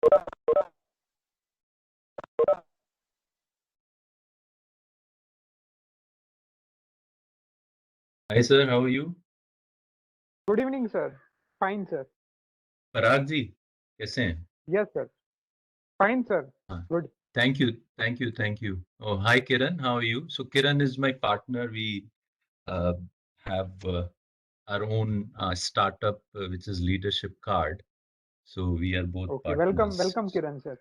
Hi sir, how are you? Good evening, sir. Fine, sir. पराग जी कैसे हैं? Yes, sir. Fine, sir. हाँ, Good. thank you. Oh, hi Kiran, how are you? So Kiran is my partner. We uh, have our own startup, which is Leadership Card. So we are both Okay. Welcome, partners. welcome, Kiran, sir.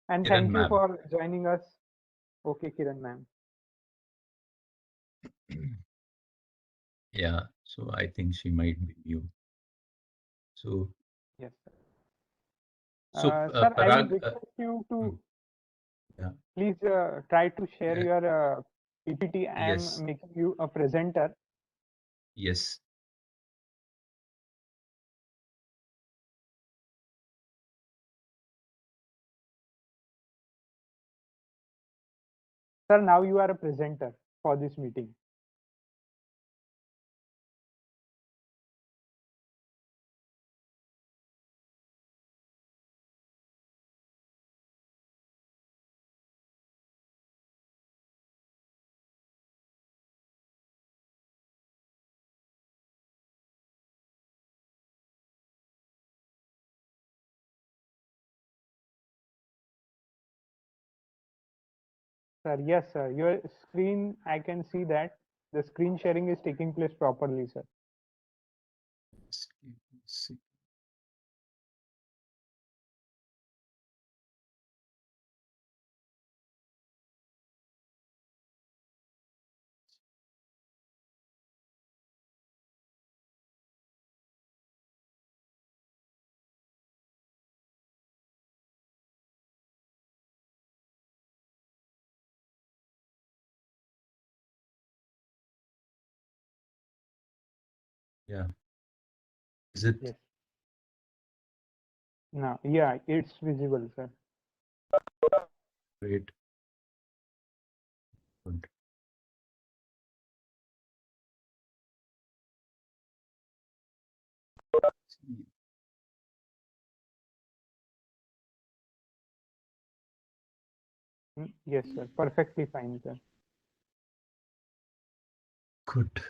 And Kiran thank you ma'am. for joining us. Okay, Kiran, ma'am. Yeah, so I think she might be new. So, Yes, sir. so Sir, I will Parag, request you hmm, to yeah, please try to share uh, your PPT. I am yes, making you a presenter. yes, Sir, now you are a presenter for this meeting. Sir, yes, sir. Your screen, I can see that the screen sharing is taking place properly, sir. yes. Yeah, is it Yes. Now, yeah, it's visible, sir. great? Good. Yes, sir. Perfectly fine, sir. Good.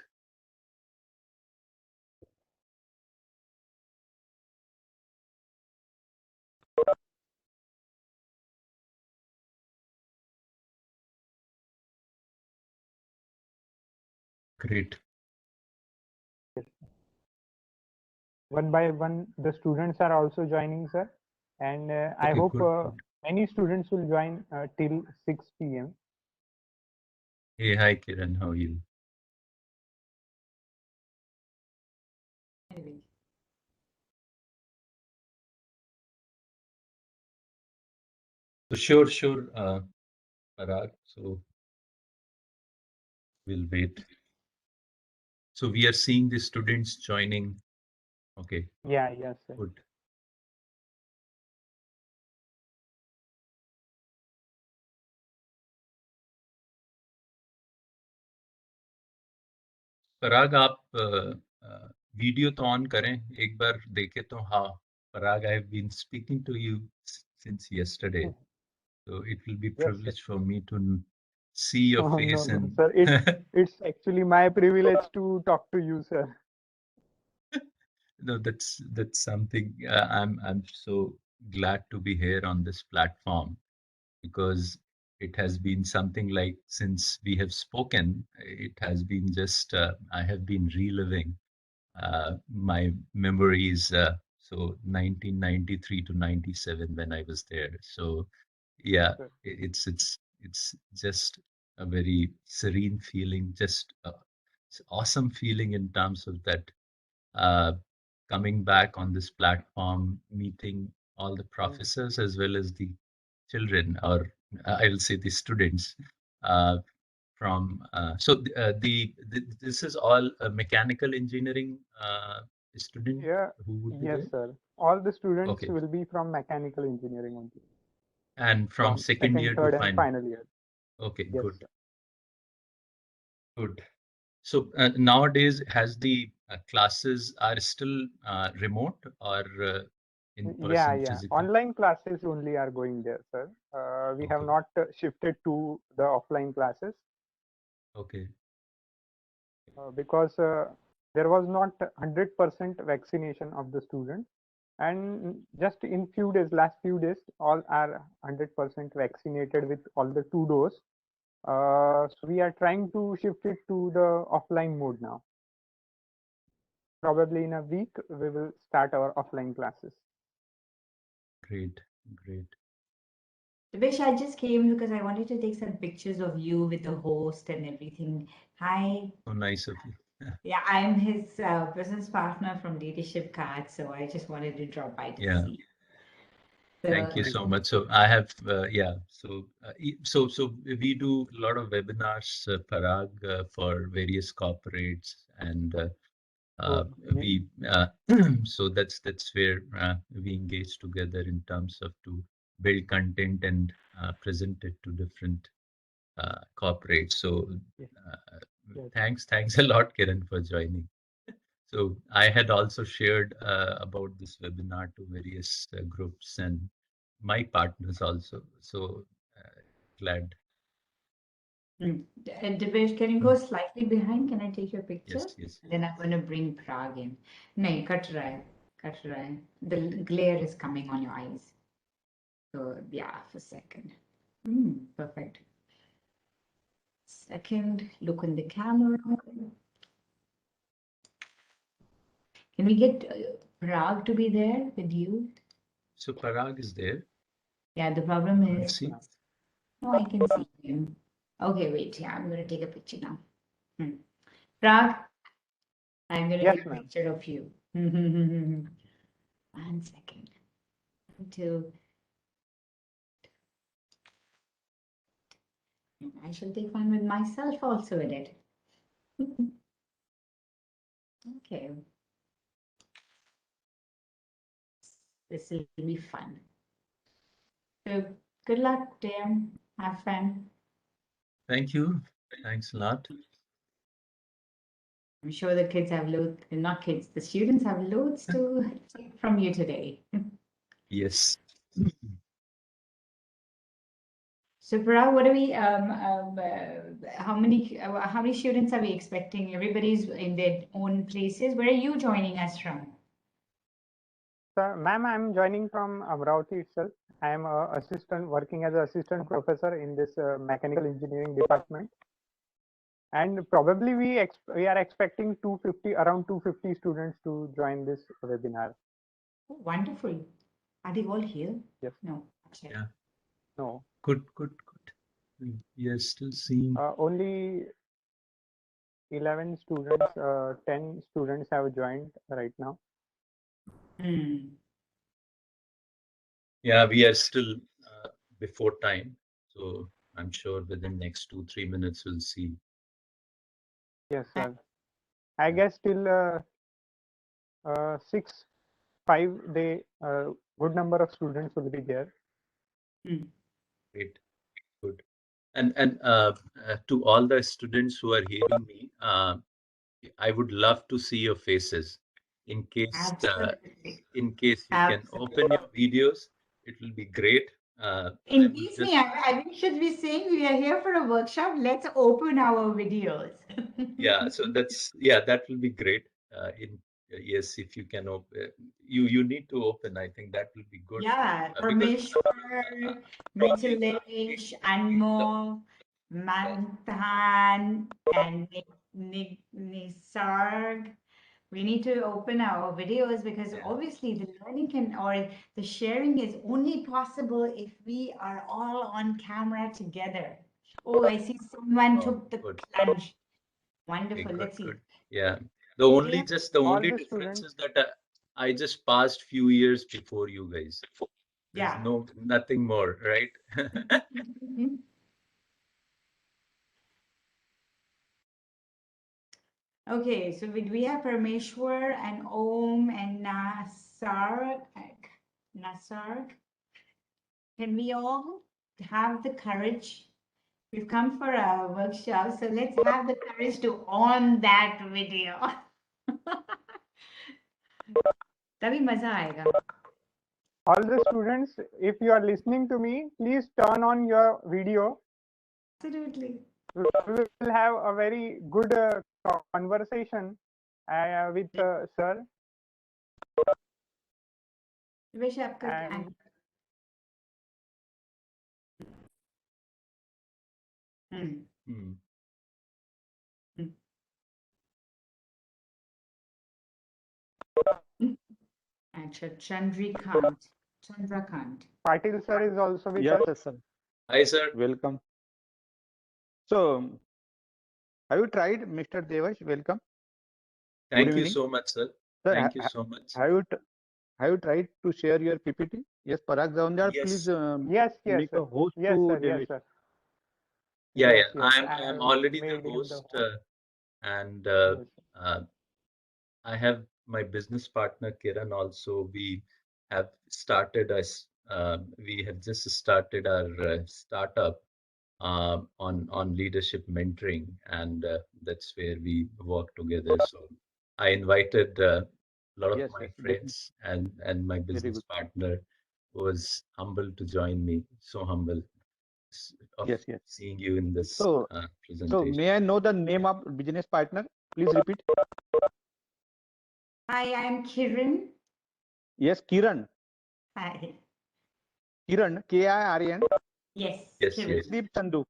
Great. One by one, the students are also joining, sir. And I Okay, hope good, good. many students will join till 6 p.m. Hey, hi Kiran, how are you? So sure, Parag. So we'll wait. So we are seeing the students joining. Okay, Yeah, yes, sir. good. पराग आप video तो on करें एक बार देखें तो हाँ पराग I have been speaking to you since yesterday, so it will be Yes, sir. privilege for me to see your Oh, no, face no, and sir. It's actually my privilege to talk to you, sir. no, that's something I'm so glad to be here on this platform because it has been something like since we have spoken, it has been just I have been reliving my memories. So 1993 to 97 when I was there. So yeah, Sir. it's just a very serene feeling, just awesome feeling in terms of that uh, coming back on this platform, meeting all the Mm. professors as well as the children, or I'll say the students. Uh, from this is all a mechanical engineering student Yeah, who would be yes, there. sir. All the students Okay, will be from mechanical engineering only, and from from second second, year to third, and final. final year. Okay, Yes, good, sir. good. So nowadays, has the classes are still remote or in Yeah, person, yeah. physical? Online classes only are going there, sir. We have Okay, not shifted to the offline classes okay, because there was not 100% vaccination of the students. And just in few days, last few days, all are 100% vaccinated with all the 2 doses. So we are trying to shift it to the offline mode now. Probably in a week, we will start our offline classes. great, great. Divesh, I just came because I wanted to take some pictures of you with the host and everything. Hi. So nice of you. Yeah, I'm his business partner from Leadership Card, so I just wanted to drop by to Yeah. see. Thank you So, so much. So I have, yeah. So we do a lot of webinars, Parag, for various corporates, and uh, So ye- we so that's where we engage together in terms of to build content and present it to different corporates. So yes, uh, yes. thanks a lot, Kiran, for joining. So I had also shared about this webinar to various groups and my partners also. So glad. Divesh, can you go Mm. slightly behind? Can I take your picture? Yes, yes. Then I'm going to bring Prague in. No, cut right. Cut right. The glare is coming on your eyes. So, yeah, for a second. Perfect. Second, look in the camera. Can we get Prague to be there with you? So Parag is there. Yeah, the problem Let's is, see. no, I can see him. Okay, wait. Yeah, I'm going to take a picture now. Prague, I'm going to Yes, take a ma'am. picture of you. 1 second. To I shall take one with myself also in it. Okay. This will be fun. So good luck, dear. Have fun. Thank you. Thanks a lot. I'm sure the kids have loads, not kids, the students have loads to take from you today. Yes. So, Parag, what are we? How many students are we expecting? Everybody's in their own places. Where are you joining us from? Sir, ma'am, I'm joining from Amravati itself. I am assistant working as an assistant professor in this mechanical engineering department. And probably we are expecting 250 around 250 students to join this webinar. Oh, wonderful. Are they all here? Yes. No. Okay. Yeah. No. Good, good, good. Yes, still seeing. Only 11 students, 10 students have joined right now. Yeah, we are still before time. So I'm sure within next 2-3 minutes we'll see. Yes, sir. I guess till 6, 5, good number of students will be there. Great, good. And to all the students who are hearing me, I would love to see your faces. In case Absolutely. in case you can Absolutely. open your videos, it will be great. I would Increase me, just we should be saying we are here for a workshop. Let's open our videos. yeah. So that will be great. In yes, if you can open, you need to open. I think that will be good Yeah, because Parmeshwar, probably Mithilesh, Anmol, Manthan, and Nisarg. We need to open our videos because yeah. obviously the learning can or the sharing is only possible if we are all on camera together. Oh, I see someone Oh, took the good. plunge. Okay, Wonderful. good, Let's see. good. Yeah. Yeah, The all only the difference students. is that I just passed few years before you guys. There's Yeah. nothing more, right? Okay, so we have Parameshwar and Om and Nasar. Nasar, can we all have the courage? We've come for a workshop, so let's have the courage to on that video. तभी मजा आएगा. all the students, if you are listening to me, please turn on your video. Absolutely. We will have a very good conversation with sir. Devesh, आपका And Hmm. अच्छा, Chandrakant. Patil sir is also with Yes, us. yes, sir. Hi, sir. Welcome. So, have you tried, Mr. Devash? Welcome. Thank you evening. so much, sir. Sir, Thank you so much. have you tried to share your PPT? Yes, Parag Zavandar, Yes. please Yes, make sir. a host Yes, to sir. Devash. Yes, sir. Yeah, Yes, yeah. yes. I'm I have already the made him the host, and Yes. I have my business partner Kiran also. We have started us. We have just started our startup on leadership mentoring, and that's where we work together. So I invited a lot of Yes, my yes, friends, and my very business good. partner was humble to join me. So humble of Yes, yes. seeing you in this So, presentation. may I know the name of business partner? Please repeat. Hi, I am Kiran. Yes, Kiran. Hi. Kiran, Kiran. Yes, Yes, Kiran. yes. Deep Sandhu.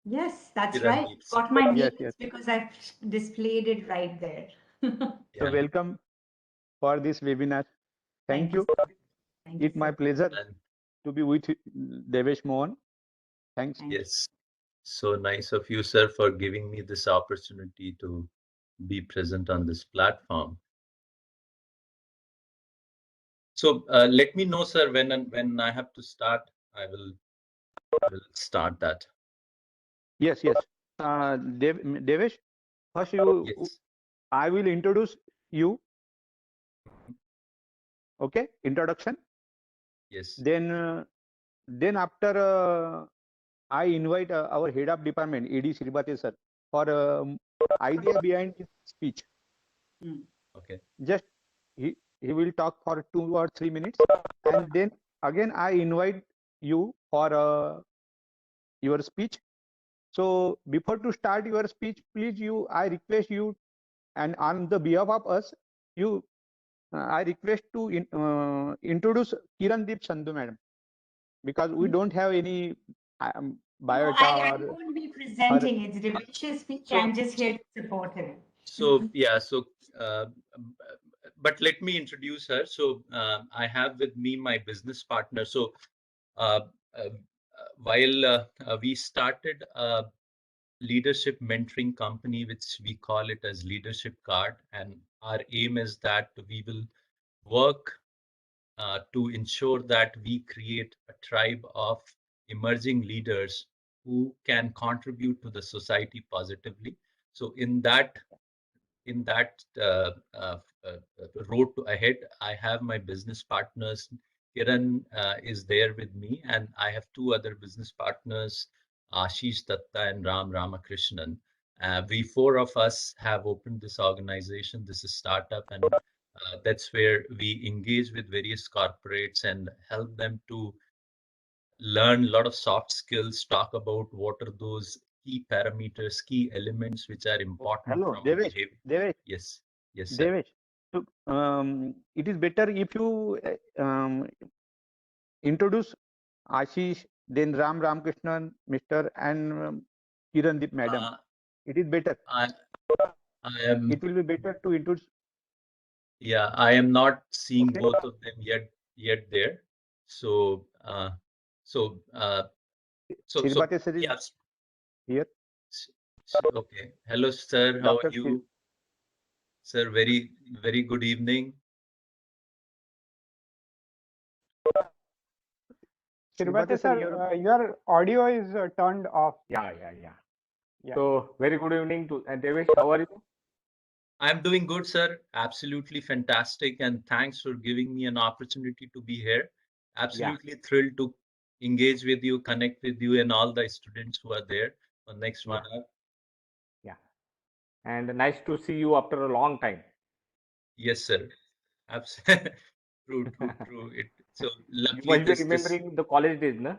Yes, that's Kiran right. Deeps. Got my name Yes, yes. because I've displayed it right there. So, Yeah. welcome for this webinar. Thank you. sir. Thank you, It's my sir. pleasure And to be with Devesh Mohan. Thanks. Thank you. yes, so nice of you, sir, for giving me this opportunity to be present on this platform. So let me know, sir, when I have to start. I will start that. Yes, yes. Devesh, first Yes, I will introduce you. Okay, introduction. yes. Then after I invite our head of department, AD Sribate sir, for idea behind his speech. Okay. Just he will talk for 2 or 3 minutes, and then again I invite you for your speech. So before to start your speech, please I request you, and on the behalf of us, I request to introduce Kiran Deep Sandhu madam, because we don't have any No, biota I or won't be presenting. It's Devesh's speech. So- I'm just here to support him. So yeah, so but let me introduce her. So I have with me my business partner. So uh, uh, while we started a leadership mentoring company, which we call it as Leadership Card, and our aim is that we will work to ensure that we create a tribe of emerging leaders who can contribute to the society positively. So in that road to ahead, I have my business partners. Kiran is there with me, and I have two other business partners, Ashish Datta and Ram Ramakrishnan. We four of us have opened this organization. This is startup, and that's where we engage with various corporates and help them to learn a lot of soft skills, talk about what are those key parameters, key elements which are important hello, from a Devesh. behavior. Devesh, Yes, yes, sir. Devesh. So it is better if you introduce Ashish, then Ram Ramakrishnan, Mr. and Kiran Deep madam. It is better. I am, It will be better to introduce. yeah, I am not seeing Okay. both of them yet there. So, so, Sribate sir is yes, here. okay. Hello, sir. How are Dr. you, sir? Very good evening. Sribate Sribate sir, sir, your audio is turned off. Yeah. Yeah. So very good evening to Devesh. How are you? I'm doing good, sir. Absolutely fantastic. And thanks for giving me an opportunity to be here. Absolutely thrilled to engage with you, connect with you, and all the students who are there for next 1 hour. Yeah. And nice to see you after a long time. Yes, sir. True, true, true. So You luckily must be this remembering the college days, no?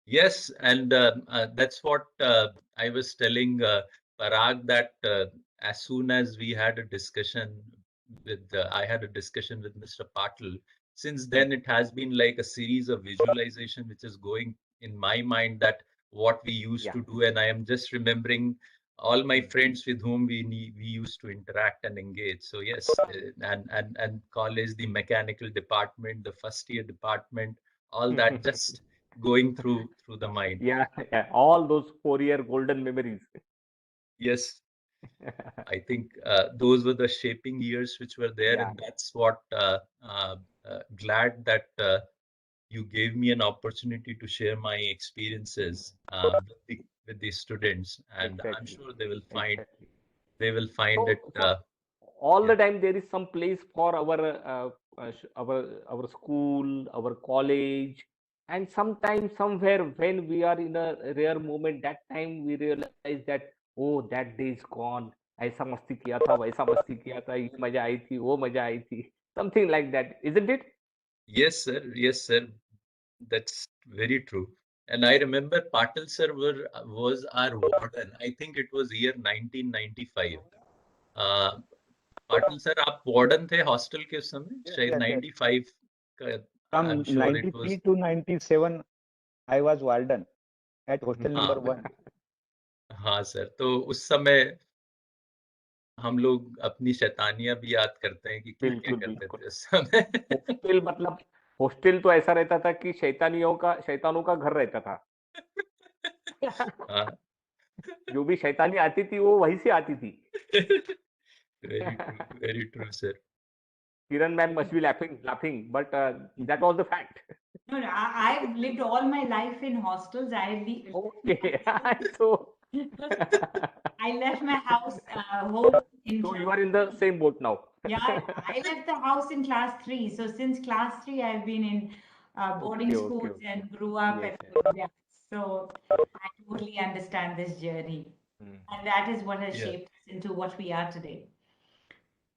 yes, and that's what I was telling Parag that as soon as we had a discussion I had a discussion with Mr. Patil. Since then, it has been like a series of visualization which is going in my mind that what we used Yeah. to do, and I am just remembering all my friends with whom we used to interact and engage. So yes, and college, the mechanical department, the first year department, all that just going through the mind. Yeah, yeah. All those 4-year golden memories. Yes, I think those were the shaping years which were there, Yeah. and that's what glad that you gave me an opportunity to share my experiences with the students, and I'm Exactly. sure Exactly. they will find it. So all Yeah. the time there is some place for our school, our college, and sometimes somewhere when we are in a rare moment, that time we realize that oh, that day is gone. ऐसा मस्ती किया था, वैसा मस्ती किया था, ये मजा आई थी, वो मजा आई थी. Something like that, isn't it? Yes, sir. Yes, sir. That's very true. And I remember Patil sir was our warden. I think it was year 1995. Uh, Patil sir आप वार्डन थे हॉस्टल के उस समय Yes, शायद yes, yes. 95 का I am From sure it 93 was to 97, I was warden at hostel number हाँ 1. हाँ sir तो उस समय हम लोग अपनी शैतानियां भी याद करते हैं कि क्या क्या बिल्कुल करते बिल्कुल. थे उस समय हॉस्टल मतलब हॉस्टल तो ऐसा रहता था कि शैतानों का घर रहता था. हाँ जो भी शैतानी आती थी वो वहीं से आती थी. Very true sir Kiran ma'am must be laughing, but that was the fact. No, no, I've lived all my life in hostels. Okay, so I left my house home in so you are in the same boat now. yeah, I left the house in class 3. So since class 3, I've been in boarding Okay. schools and grew up Yes, and yes. yeah. So I totally understand this journey. Hmm. And that is what has yeah shaped us into what we are today.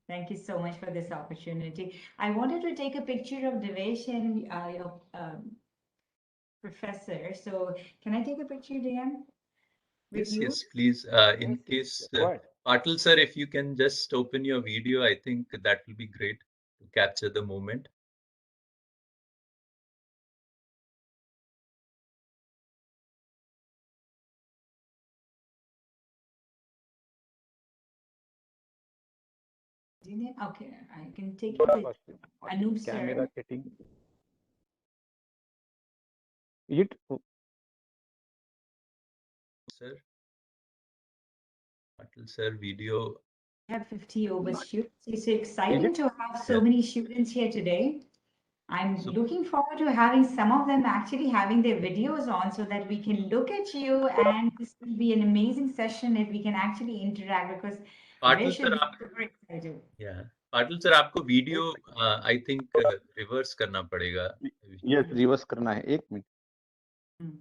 Thank you so much for this opportunity. I wanted to take a picture of Devesh and your professor. So can I take a picture, Dan, with yes you? yes please in Yes, yes, case yes. Go ahead. Patil sir if you can just open your video I think that will be great to capture the moment Okay, I can take it with First, Anup sir. camera setting. Is it? sir Patil sir video We have 50 over students. It's Is exciting it? to have so yeah many students here today. I'm so looking forward to having some of them actually having their videos on so that we can look at you, and this will be an amazing session if we can actually interact because Patil Devesh sir is super excited. या Patil sir आपको video I think reverse करना पड़ेगा Yes, reverse करना है. 1 minute. Hmm.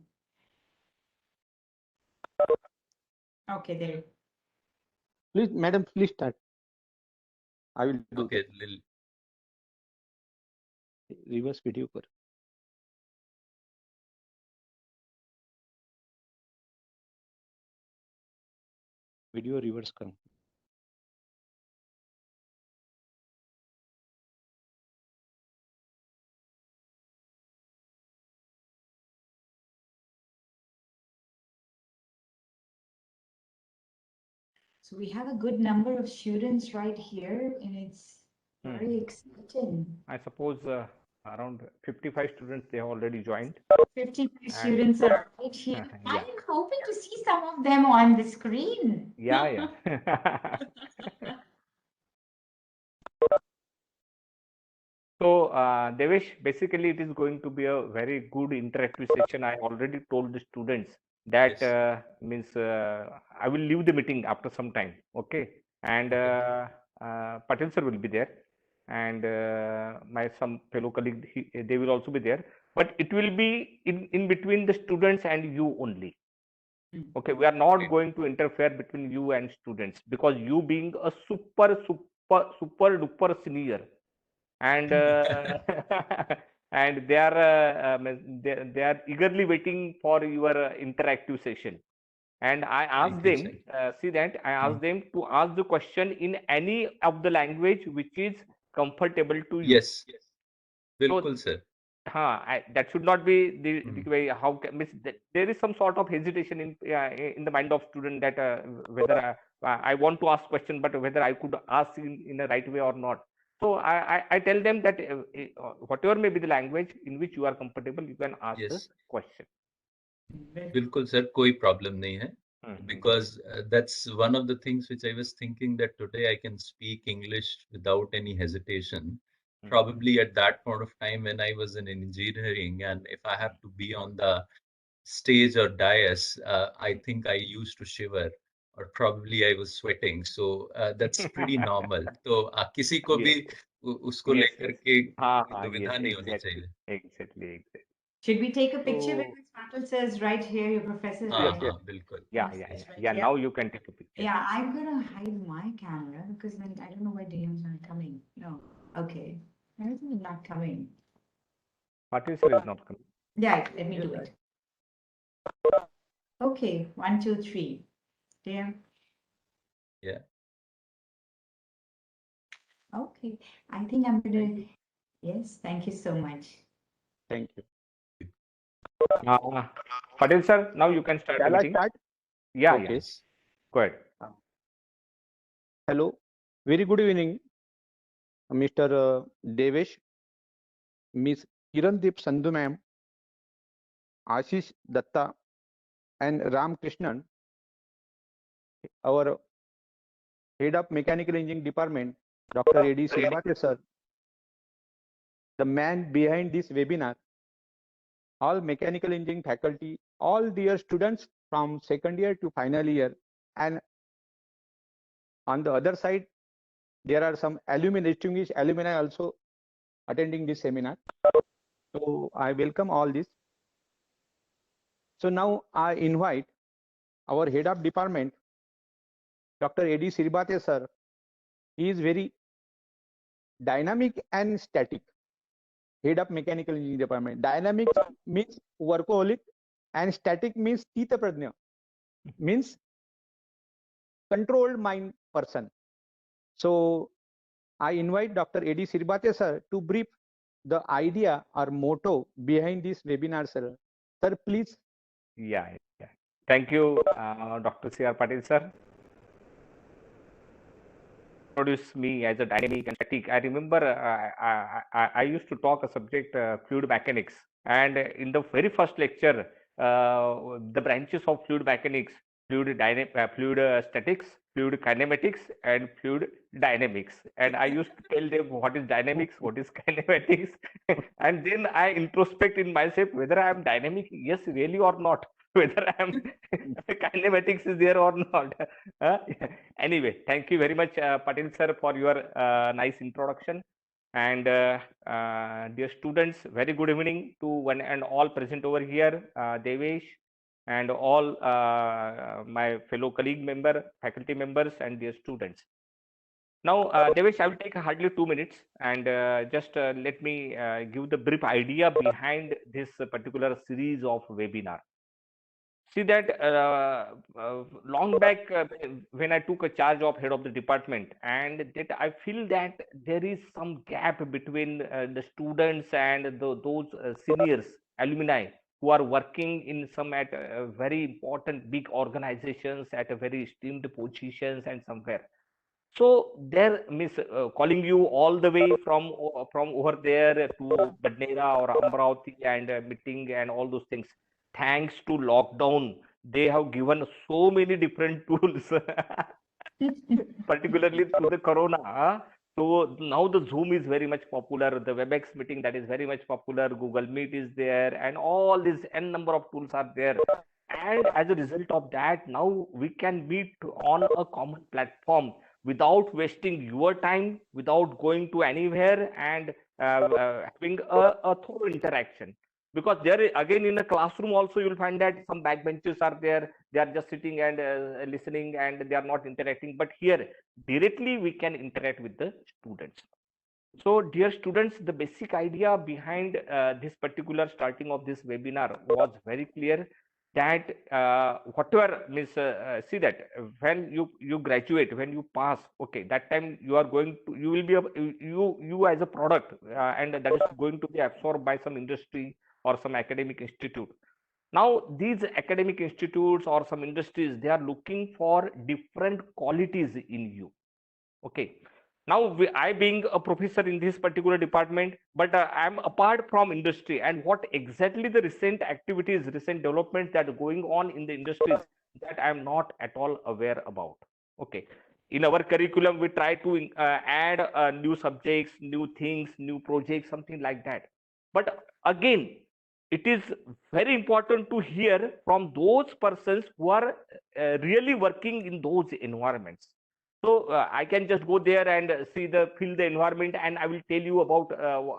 Okay, there. Please, madam, please start. I will do okay that. Reverse video कर. Video reverse कर. So we have a good number of students right here, and it's Hmm. very exciting. I suppose around 55 students they have already joined. 50 And students are right here. yeah, I'm hoping to see some of them on the screen. yeah. So, Devesh, basically it is going to be a very good interactive session. I already told the students that yes means I will leave the meeting after some time. Okay, and okay Patel sir will be there, and my some fellow colleague they will also be there. But it will be in between the students and you only. Okay, we are not great going to interfere between you and students because you being a super duper senior and and they are they are eagerly waiting for your interactive session. And I asked Thank you, them, sir. see that I asked them to ask the question in any of the language which is comfortable to you. Yes, So bilkul, sir. that should not be the Hmm. way. How can, means there is some sort of hesitation in the mind of student that whether I want to ask question, but whether I could ask in a right way or not. So I tell them that whatever may be the language in which you are comfortable, you can ask the Yes, question. bilkul, sir. कोई problem नहीं है. Mhm. Because that's one of the things which I was thinking, that today I can speak English without any hesitation. Mhm. Probably at that point of time when I was in engineering, and if I have to be on the stage or dais, I think I used to shiver, or probably I was sweating. So that's pretty normal. तो किसी को भी Yes, उसको yes, लेकर yes. के हाँ, दुविधा yes, नहीं होनी exactly, चाहिए. exactly. Should we take a picture So because Patil says right here, your professor is हाँ right yes, here. yes, बिल्कुल. yeah, Yes, yeah, it's yeah, right yeah. here. Now you can take a picture. Yeah, I'm gonna hide my camera because then I don't know why DMs aren't coming. No. Okay. Everything is not coming. Patil sir is not coming. Yeah, let me do it. Okay, 1, 2, 3. DM. Yeah. Okay. I think I'm Thank gonna. you. Yes, thank you so much. Thank you. Patil sir, now you can start the Shall I meeting. start? Yeah, Okay. yes. Go ahead. Hello. Very good evening, Mr. Devesh, Miss Kirandeep Sandhu ma'am, Ashish Datta, and Ram Krishnan, our head of mechanical engineering department, Dr. A.D. Silvate sir, the man behind this webinar, all mechanical engineering faculty, all dear students from second year to final year, and on the other side, there are some alumni, distinguished alumni also attending this seminar. So I welcome all this. So now I invite our head of department, Dr. A.D. Silvate sir. He is very dynamic and static. Head of mechanical engineering department. Dynamic means workaholic, and static means Tita Prajna, means controlled mind person. So I invite Dr. A.D. Silvate sir to brief the idea or motto behind this webinar, sir. Sir, please. Yeah, yeah. Thank you, Dr. C.R. Patil sir. Introduce me as a dynamic and static. I remember I used to talk a subject fluid mechanics, and in the very first lecture, the branches of fluid mechanics, fluid statics, fluid kinematics, and fluid dynamics. And I used to tell them what is dynamics, what is kinematics, and then I introspect in myself whether I am dynamic, yes, really or not, whether I am kinematics is there or not. Anyway, thank you very much, Patil sir, for your nice introduction. And dear students, very good evening to one and all present over here, Devesh, and all my fellow colleague member, faculty members, and dear students. Now, Devesh, I will take hardly 2 minutes, and just let me give the brief idea behind this particular series of webinar. See that long back when I took a charge of head of the department, and that I feel that there is some gap between the students and those seniors, alumni who are working in some at very important big organizations at a very esteemed positions and somewhere. So there, Miss, calling you all the way from over there to Badnera or Amravati and meeting and all those things. Thanks to lockdown, they have given so many different tools, particularly through the Corona. So now the Zoom is very much popular. The WebEx meeting that is very much popular. Google Meet is there, and all these n number of tools are there. And as a result of that, now we can meet on a common platform without wasting your time, without going to anywhere, and having a thorough interaction. Because there, again, in a classroom also, you'll find that some backbenchers are there. They are just sitting and listening, and they are not interacting. But here, directly, we can interact with the students. So, dear students, the basic idea behind this particular starting of this webinar was very clear that whatever means see that when you graduate, when you pass, okay, that time you are going to you will be you as a product, and that is going to be absorbed by some industry or some academic institute. Now these academic institutes or some industries, they are looking for different qualities in you. Okay, now I being a professor in this particular department, but I'm apart from industry, and what exactly the recent activities, recent developments that are going on in the industries, that I'm not at all aware about. Okay, in our curriculum we try to add new subjects, new things, new projects, something like that. But again, it is very important to hear from those persons who are really working in those environments. So I can just go there and see feel the environment, and I will tell you about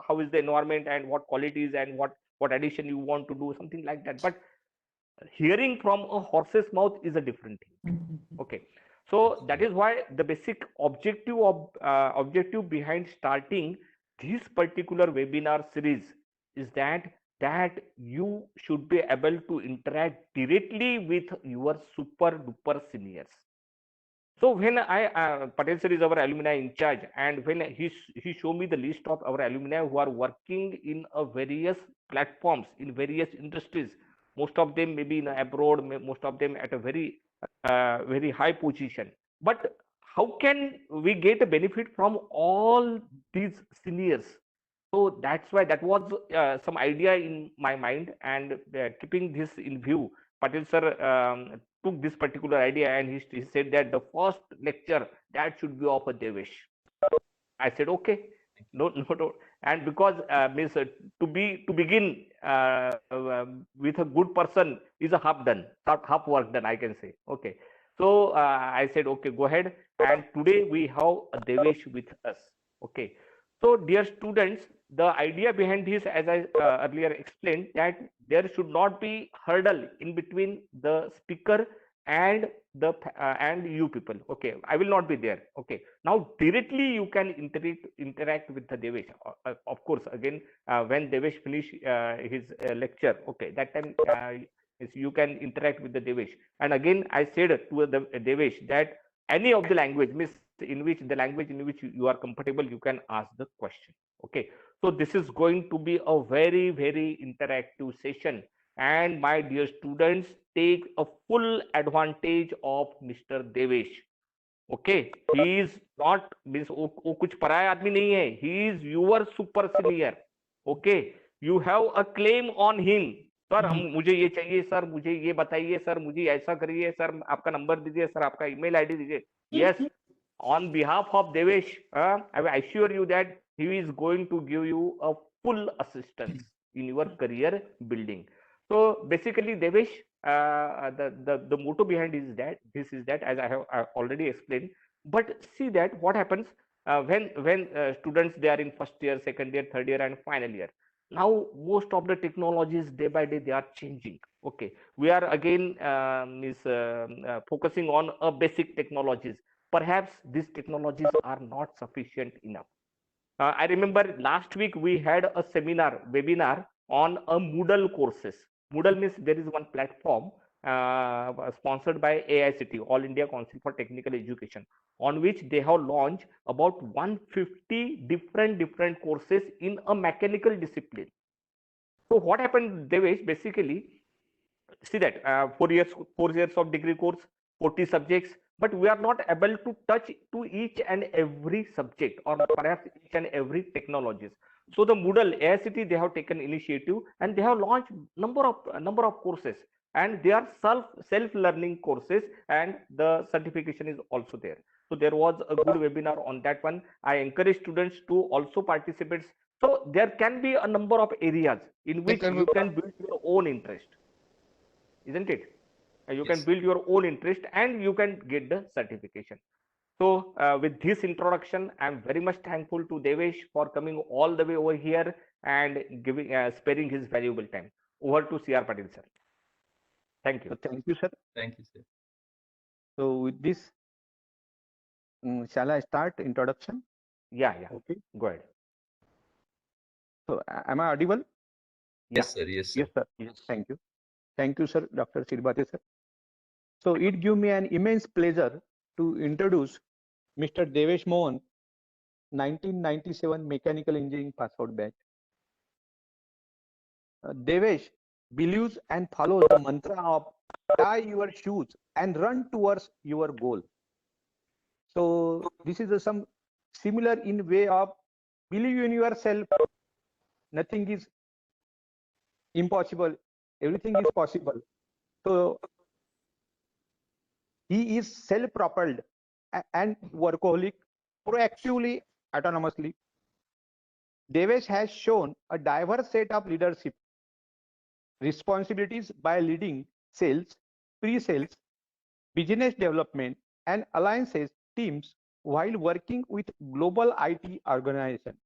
how is the environment and what qualities and what addition you want to do, something like that. But hearing from a horse's mouth is a different thing. Okay, so that is why the basic objective behind starting this particular webinar series is that you should be able to interact directly with your super duper seniors. So when Patel sir is our alumni in charge, and when he showed me the list of our alumni who are working in various platforms in various industries, most of them maybe in abroad, most of them at a very high position. But how can we get a benefit from all these seniors? So that's why that was some idea in my mind, and keeping this in view, Patel sir took this particular idea, and he said that the first lecture that should be of a Devesh. I said okay, no, and because means to begin with a good person is a half work done, I can say. Okay, so I said okay, go ahead, and today we have a Devesh with us. Okay, so dear students, the idea behind this, as I earlier explained, that there should not be hurdle in between the speaker and and you people. Okay, I will not be there. Okay, now directly you can interact with the Devesh. Of course, again when Devesh finish his lecture, okay, that time you can interact with the Devesh. And again I said to the Devesh that any of the language means in which you are comfortable, you can ask the question. Okay, so this is going to be a very interactive session, and my dear students, take a full advantage of Mr. Devesh. Okay, he is not means वो कुछ पराया आदमी नहीं है, he is your super senior. Okay, you have a claim on him. Sir हम मुझे ये चाहिए, सर मुझे ये बताइए, सर मुझे ऐसा करिए, सर आपका नंबर दीजिए, सर आपका email ID दीजिए. Yes, on behalf of Devesh, I assure you that he is going to give you a full assistance in your career building. So basically, Devesh, the motto behind is that as I have already explained. But see that what happens when students, they are in first year, second year, third year, and final year. Now most of the technologies day by day they are changing. Okay, we are again focusing on basic technologies. Perhaps these technologies are not sufficient enough. I remember last week we had a webinar on a Moodle courses. Moodle means there is one platform sponsored by AICT, All India Council for Technical Education, on which they have launched about 150 different courses in a mechanical discipline. So what happened, Devesh, basically, see that 4 years of degree course, 40 subjects, but we are not able to touch to each and every subject, or perhaps each and every technologies. So the Moodle AICT, they have taken initiative, and they have launched number of courses, and they are self learning courses, and the certification is also there. So there was a good webinar on that one. I encourage students to also participate. So there can be a number of areas in which you can build your own interest, isn't it? You can Yes. build your own interest, and you can get the certification. So with this introduction, I'm very much thankful to Devesh for coming all the way over here and sparing his valuable time. Over to CR Patil sir. Thank you. So thank you, sir. Thank you, sir. So with this, shall I start introduction? Yeah, Okay. go ahead. So am I audible? Yes, sir. Yes, sir. Yes, sir. Yes, thank you. Thank you, sir, Dr. Sirbate, sir. So it gives me an immense pleasure to introduce Mr. Devesh Mohan, 1997 Mechanical Engineering pass out batch. Devesh believes and follows the mantra of tie your shoes and run towards your goal. So this is some similar in way of believe in yourself. Nothing is impossible. Everything is possible. So he is self-propelled and workaholic, proactively, autonomously. Devesh has shown a diverse set of leadership responsibilities by leading sales, pre-sales, business development, and alliances teams while working with global IT organizations.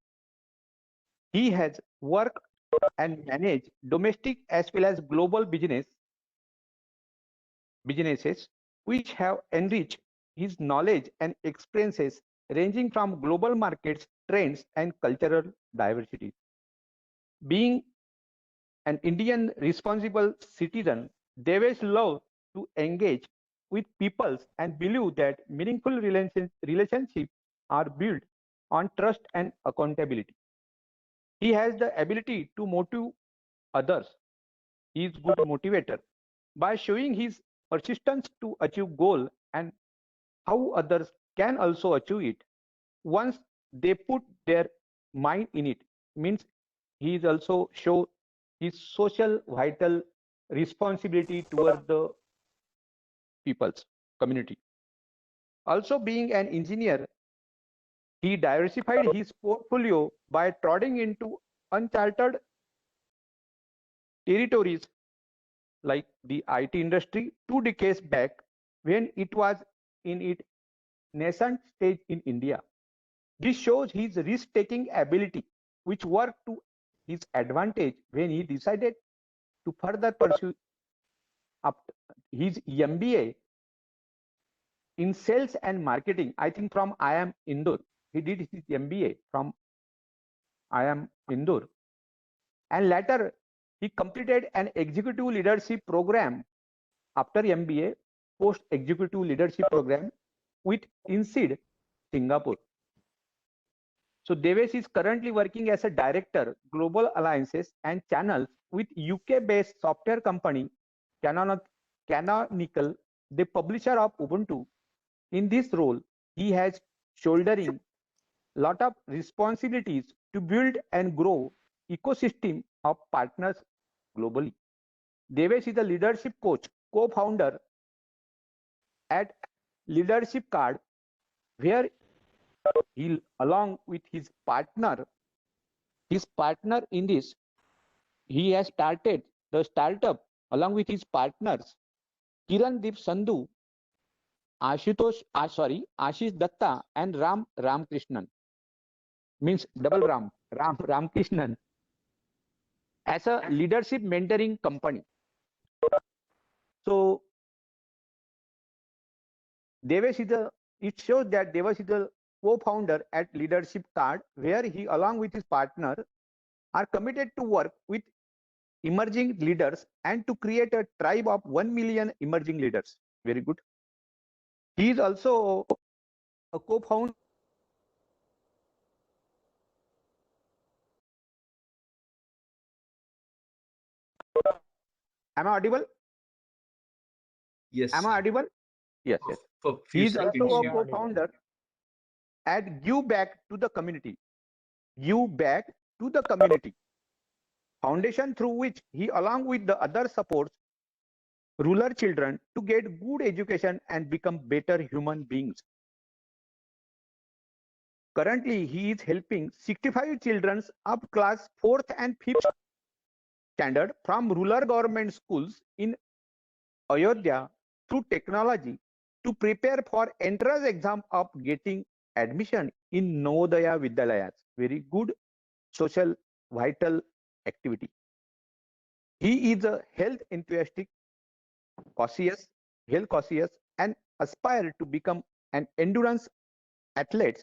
He has worked and managed domestic as well as global businesses, which have enriched his knowledge and experiences ranging from global markets, trends, and cultural diversity. Being an Indian responsible citizen, Devesh loves to engage with peoples and believe that meaningful relationships are built on trust and accountability. He has the ability to motivate others. He is good motivator by showing his persistence to achieve goal and how others can also achieve it once they put their mind in it. Means he is also show his social vital responsibility toward the people's community. Also being an engineer, he diversified his portfolio by trotting into uncharted territories like the IT industry 2 decades back when it was in its nascent stage in India. This shows his risk-taking ability, which worked to his advantage when he decided to further pursue his MBA in sales and marketing. I think from IIM Indore. He did his MBA from IIM Indore. And later, he completed an executive leadership program after MBA, post executive leadership program with INSEAD, Singapore. So Devesh is currently working as a director, global alliances and channels with UK-based software company Canonical, the publisher of Ubuntu. In this role, he has shouldering lot of responsibilities to build and grow ecosystem of partners globally. Devesh is a leadership coach, co-founder at Leadership Card, where he, along with his partner in this, he has started the startup along with his partners, Kirandeep Sandhu, Ashish Datta, and Ramkrishnan. Means double Ramkrishnan, as a leadership mentoring company. So Devesh is it shows that Devesh is a co-founder at Leadership Card, where he, along with his partner, are committed to work with emerging leaders and to create a tribe of 1 million emerging leaders. Very good. He is also a co-founder. Am I audible? Yes. Am I audible? Yes, yes. For He few is also seconds. a co-founder at Give Back to the Community. Give Back to the Community foundation, through which he, along with the other, supports rural children to get good education and become better human beings. Currently, he is helping 65 children of class 4th and 5th standard from rural government schools in Ayodhya through technology to prepare for entrance exam of getting admission in Navodaya Vidyalayas. Very good social vital activity. He is a health enthusiastic, health cautious, and aspire to become an endurance athlete.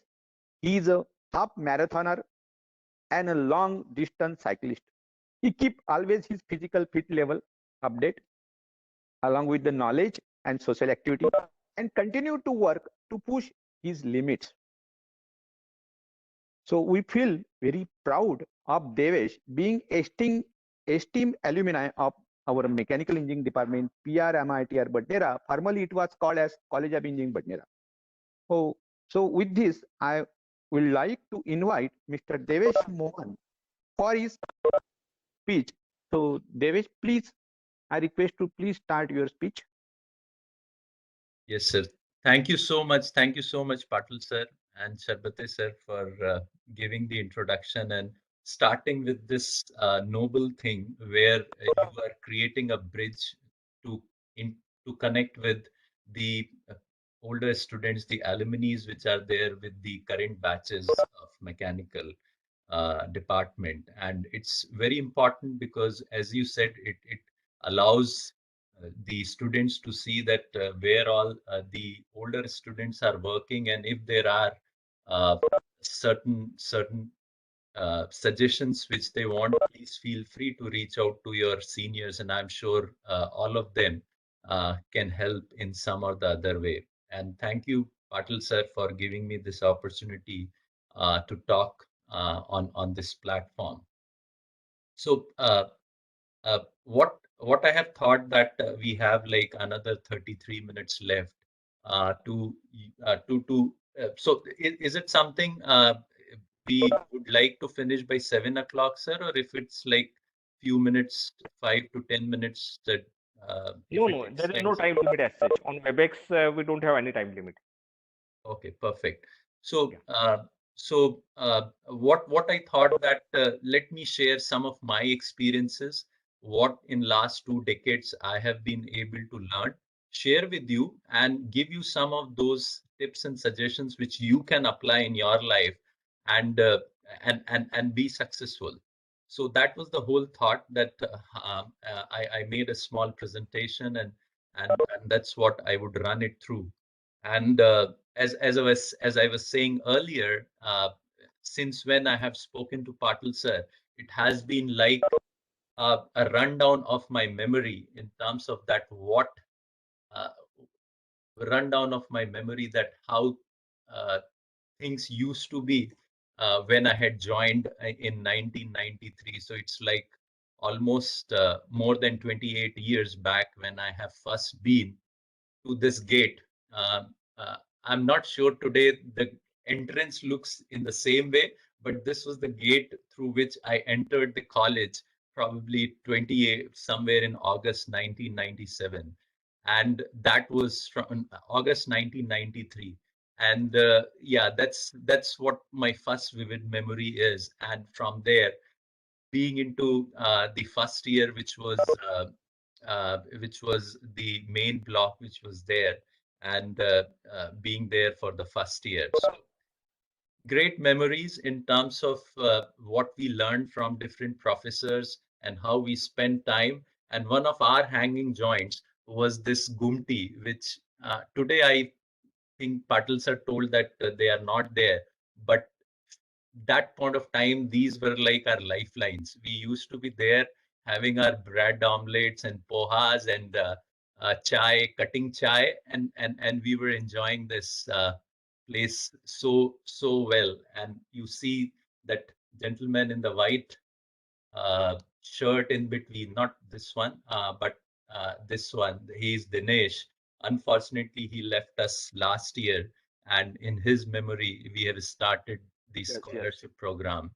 He is a half marathoner and a long distance cyclist. He keep always his physical fit level update along with the knowledge and social activity and continue to work to push his limits. So we feel very proud of Devesh being esteemed alumni of our mechanical engineering department, PRMITR Badnera. Formerly it was called as College of Engineering Badnera. So with this, I would like to invite Mr. Devesh Mohan for his speech. So Devesh, please, I request to please start your speech. Yes, sir. Thank you so much. Thank you so much, Patil sir and Sharbate sir, for giving the introduction and starting with this noble thing where you are creating a bridge to to connect with the older students, the alumni which are there with the current batches of mechanical department. And it's very important because, as you said, it allows the students to see that where all the older students are working, and if there are uh, certain suggestions which they want, please feel free to reach out to your seniors, and I'm sure all of them can help in some or the other way. And thank you, Patil sir, for giving me this opportunity to talk on this platform. So what I have thought that we have like another 33 minutes left to so is it something we would like to finish by 7 o'clock, sir, or if it's like few minutes, 5 to 10 minutes, that if No, it no, there is no extends? time limit as such. On WebEx, we don't have any time limit. Okay, perfect. So, Yeah. what I thought that let me share some of my experiences, what in last 2 decades I have been able to learn, share with you, and give you some of those tips and suggestions which you can apply in your life, and and be successful. So that was the whole thought that I made a small presentation, and that's what I would run it through. And as I was saying earlier, since when I have spoken to Patil sir, it has been like a rundown of my memory in terms of that what uh, rundown of my memory, that how uh, things used to be when I had joined in 1993. So it's like almost more than 28 years back when I have first been to this gate. Um, I'm not sure today the entrance looks in the same way, but this was the gate through which I entered the college, probably 28, somewhere in August 1997. And that was from August 1993. And yeah, that's what my first vivid memory is. And from there, being into the first year, which was the main block which was there, and being there for the first year. So great memories in terms of what we learned from different professors and how we spent time. And one of our hanging joints was this Gumti, which today I think Patil sir told that they are not there, but that point of time, these were like our lifelines. We used to be there having our bread omelets and pohas and chai, cutting chai, and we were enjoying this place so well. And you see that gentleman in the white shirt in between, not this one, but this one. He's Dinesh. Unfortunately, he left us last year, and in his memory, we have started the Yes, yes. scholarship program,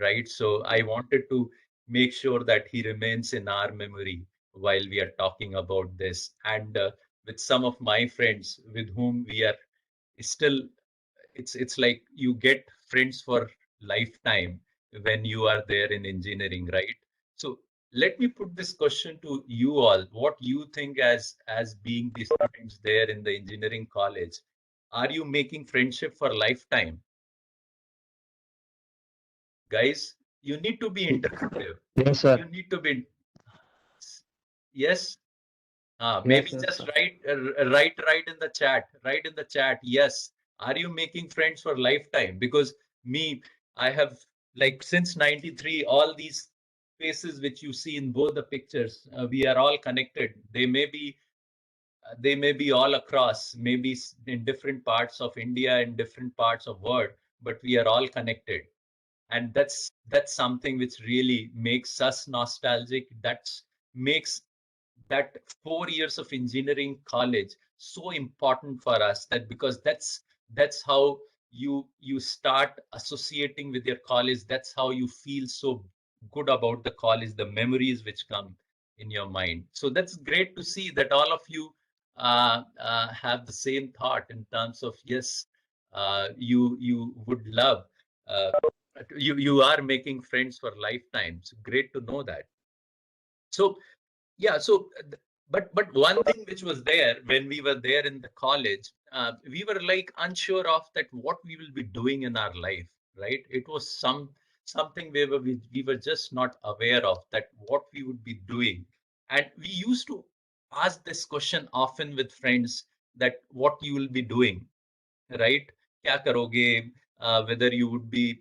right? So I wanted to make sure that he remains in our memory while we are talking about this, and with some of my friends with whom we are still, it's like you get friends for lifetime when you are there in engineering, right? So let me put this question to you all. What you think, as being the students there in the engineering college, are you making friendship for lifetime? Guys, you need to be interactive. Yes, sir. You need to be, yes. Yes, Maybe yes, just sir. write in the chat. Write in the chat. Yes. Are you making friends for lifetime? Because me, I have like since 93, all these faces which you see in both the pictures, we are all connected. They may be all across, maybe in different parts of India and different parts of world, but we are all connected. And that's something which really makes us nostalgic. That makes that 4 years of engineering college so important for us, that because that's how you start associating with your college. That's how you feel so good about the college, the memories which come in your mind. So that's great to see that all of you have the same thought in terms of, yes, you would love, you are making friends for lifetimes. Great to know that. So yeah, so but one thing which was there when we were there in the college, we were like unsure of that what we will be doing in our life, right? It was something we were just not aware of, that what we would be doing. And we used to ask this question often with friends, that what you will be doing, right? Kya karoge? Whether you would be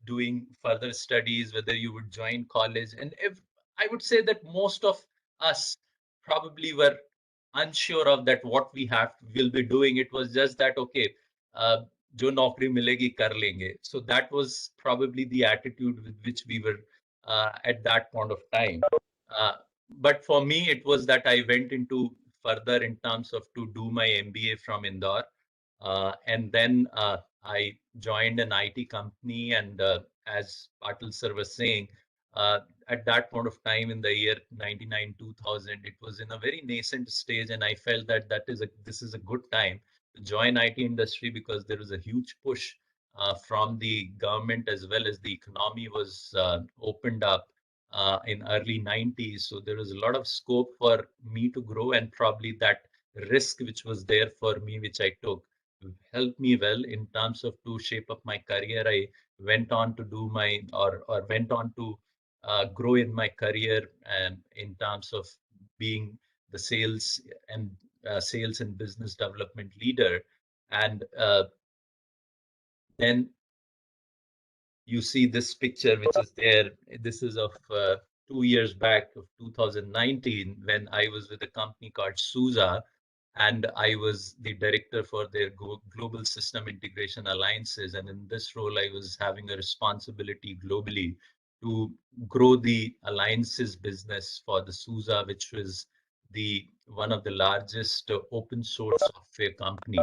doing further studies, whether you would join college. And if I would say that most of us probably were unsure of that what we will be doing. It was just that, okay, jo naukri milegi kar lenge. So that was probably the attitude with which we were at that point of time. But for me, it was that I went into further in terms of to do my MBA from Indore. And then I joined an IT company. And as Patil sir was saying, at that point of time in the year 99, 2000, it was in a very nascent stage. And I felt that this is a good time to join IT industry, because there was a huge push from the government, as well as the economy was opened up in early 90s. So there was a lot of scope for me to grow, and probably that risk which was there for me, which I took, helped me well in terms of to shape up my career. I went on to do my or went on to grow in my career, and in terms of being the sales and business development leader. And then you see this picture which is there. This is of 2 years back, of 2019, when I was with a company called SUSE, and I was the director for their global system integration alliances. And in this role, I was having a responsibility globally to grow the alliances business for the SUSE, which was the one of the largest open source software company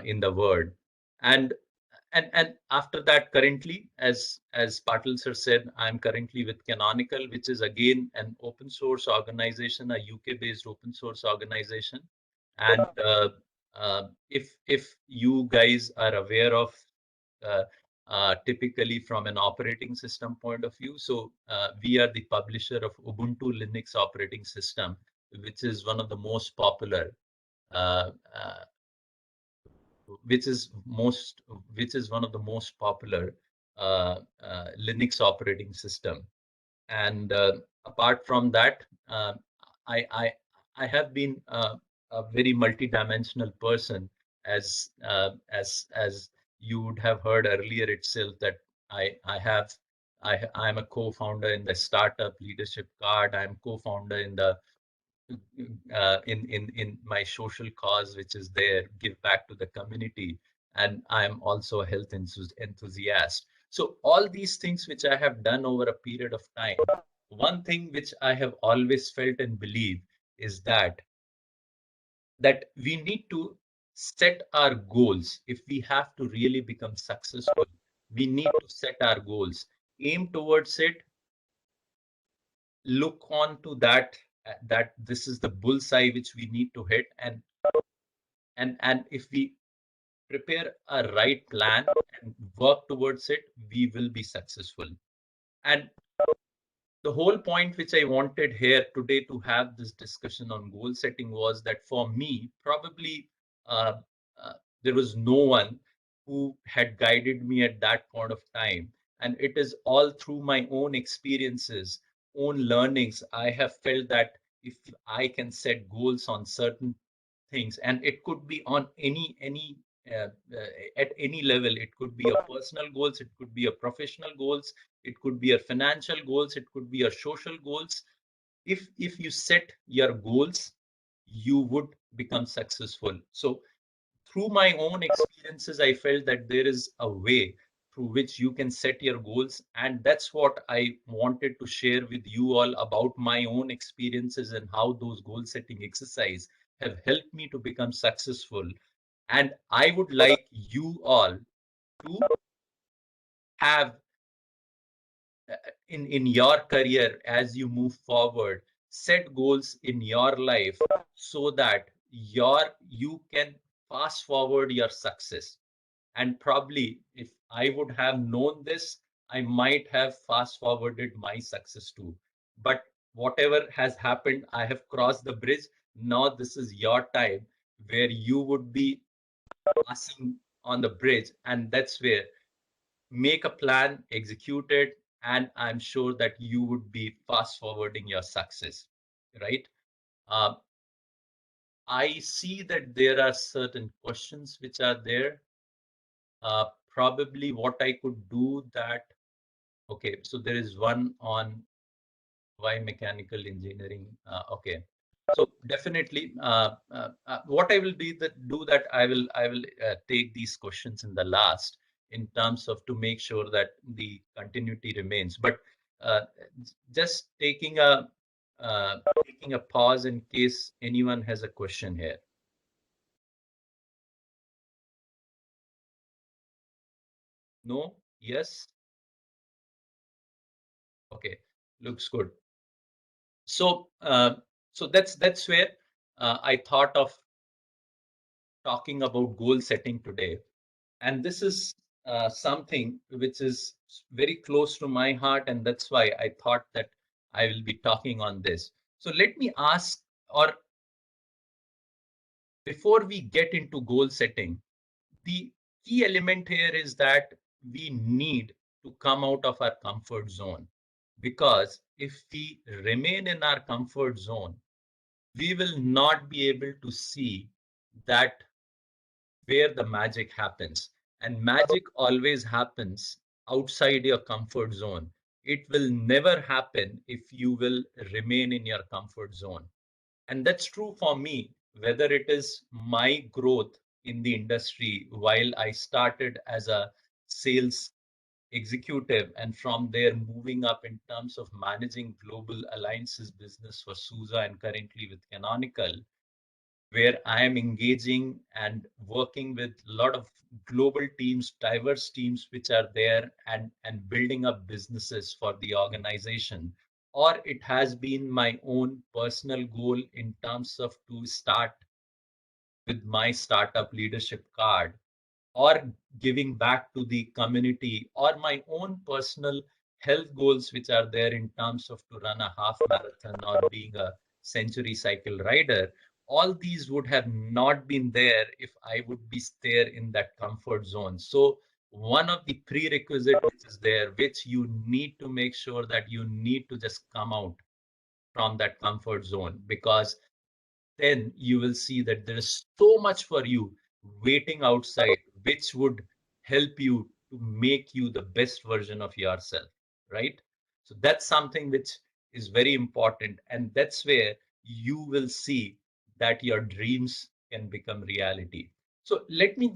in the world. And after that, currently, as Patil sir said, I'm currently with Canonical, which is again an open source organization, a UK based open source organization. And if you guys are aware of, uh, typically from an operating system point of view, so we are the publisher of Ubuntu Linux operating system, which is one of the most popular, uh, uh, which is one of the most popular Linux operating system. And apart from that, I, I I have been a very multidimensional person, as you would have heard earlier itself, that I'm a co-founder in the Startup Leadership Card. I'm co-founder in the in my social cause, which is there, give back to the community. And I'm also a health enthusiast. So all these things which I have done over a period of time, one thing which I have always felt and believe is that we need to set our goals. If we have to really become successful, we need to set our goals, aim towards it, look on to that this is the bullseye which we need to hit. And if we prepare a right plan and work towards it, we will be successful. And the whole point which I wanted here today to have this discussion on goal setting was that for me, probably uh, uh, there was no one who had guided me at that point of time. And it is all through my own experiences, own learnings. I have felt that if I can set goals on certain things, and it could be on at any level. It could be your personal goals, it could be your professional goals, it could be your financial goals, it could be your social goals. If you set your goals, you would become successful. So through my own experiences, I felt that there is a way through which you can set your goals. And that's what I wanted to share with you all about my own experiences and how those goal setting exercise have helped me to become successful. And I would like you all to have in your career, as you move forward, set goals in your life so that you can fast forward your success. And probably if I would have known this, I might have fast forwarded my success too. But whatever has happened, I have crossed the bridge. Now this is your time where you would be passing on the bridge, and that's where make a plan, execute it, and I'm sure that you would be fast forwarding your success, right? Uh, I see that there are certain questions which are there. Probably what I could do that, okay, so there is one on why mechanical engineering. Okay, so definitely what I will do that I will take these questions in the last, in terms of to make sure that the continuity remains. But uh, just taking a pause in case anyone has a question here. No? Yes? Okay, looks good. So so that's where I thought of talking about goal setting today. And this is something which is very close to my heart, and that's why I thought that I will be talking on this. So let me ask, or before we get into goal setting, the key element here is that we need to come out of our comfort zone. Because if we remain in our comfort zone, we will not be able to see that where the magic happens. And magic always happens outside your comfort zone. It will never happen if you will remain in your comfort zone. And that's true for me, whether it is my growth in the industry while I started as a sales executive, and from there moving up in terms of managing global alliances business for SUSE and currently with Canonical, where I am engaging and working with a lot of global teams, diverse teams which are there, and building up businesses for the organization. Or it has been my own personal goal in terms of to start with my startup leadership card, or giving back to the community, or my own personal health goals which are there in terms of to run a half marathon or being a century cycle rider. All these would have not been there if I would be there in that comfort zone. So one of the prerequisites which is there, which you need to make sure that you need to just come out from that comfort zone, because then you will see that there is so much for you waiting outside, which would help you to make you the best version of yourself, right? So that's something which is very important. And that's where you will see that your dreams can become reality. So let me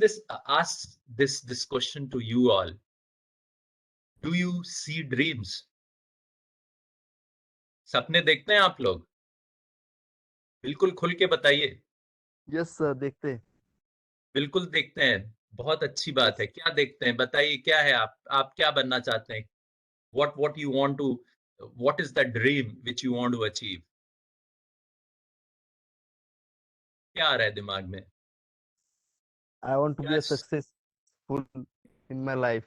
ask this question to you all. Do you see dreams? सपने देखते हैं आप लोग? बिल्कुल खुल के बताइए। Yes sir, देखते हैं। बिल्कुल देखते हैं। बहुत अच्छी बात है। क्या देखते हैं? बताइए क्या है आप क्या बनना चाहते हैं? What you want to, what is that dream which you want to achieve? क्या आ रहा है दिमाग में? I want to be a Yes. successful in my life.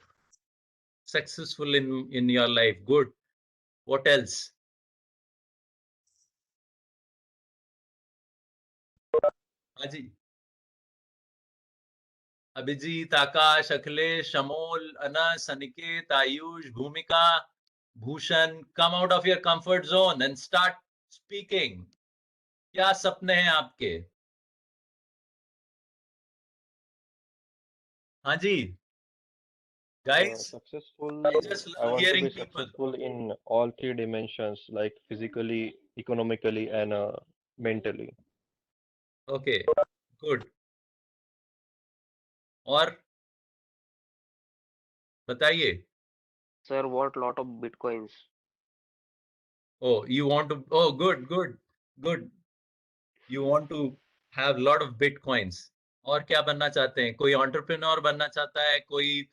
Successful in your life. Good. What else? हाँ जी। अभिजीत, आकाश, अखिलेश, अमोल, अनस, अनिकेत, आयुष, भूमिका, Bhushan, come out of your comfort zone and start speaking. क्या सपने हैं आपके? Haji, guys, Successful, I just I love want to hearing be people. successful in all three dimensions, like physically, economically, and mentally. Okay, good. और बताइए. Sir, what lot of bitcoins? Oh, you want to? Oh, good, good, good. You want to have lot of bitcoins. और क्या बनना चाहते हैं? कोई entrepreneur बनना चाहता है? कोई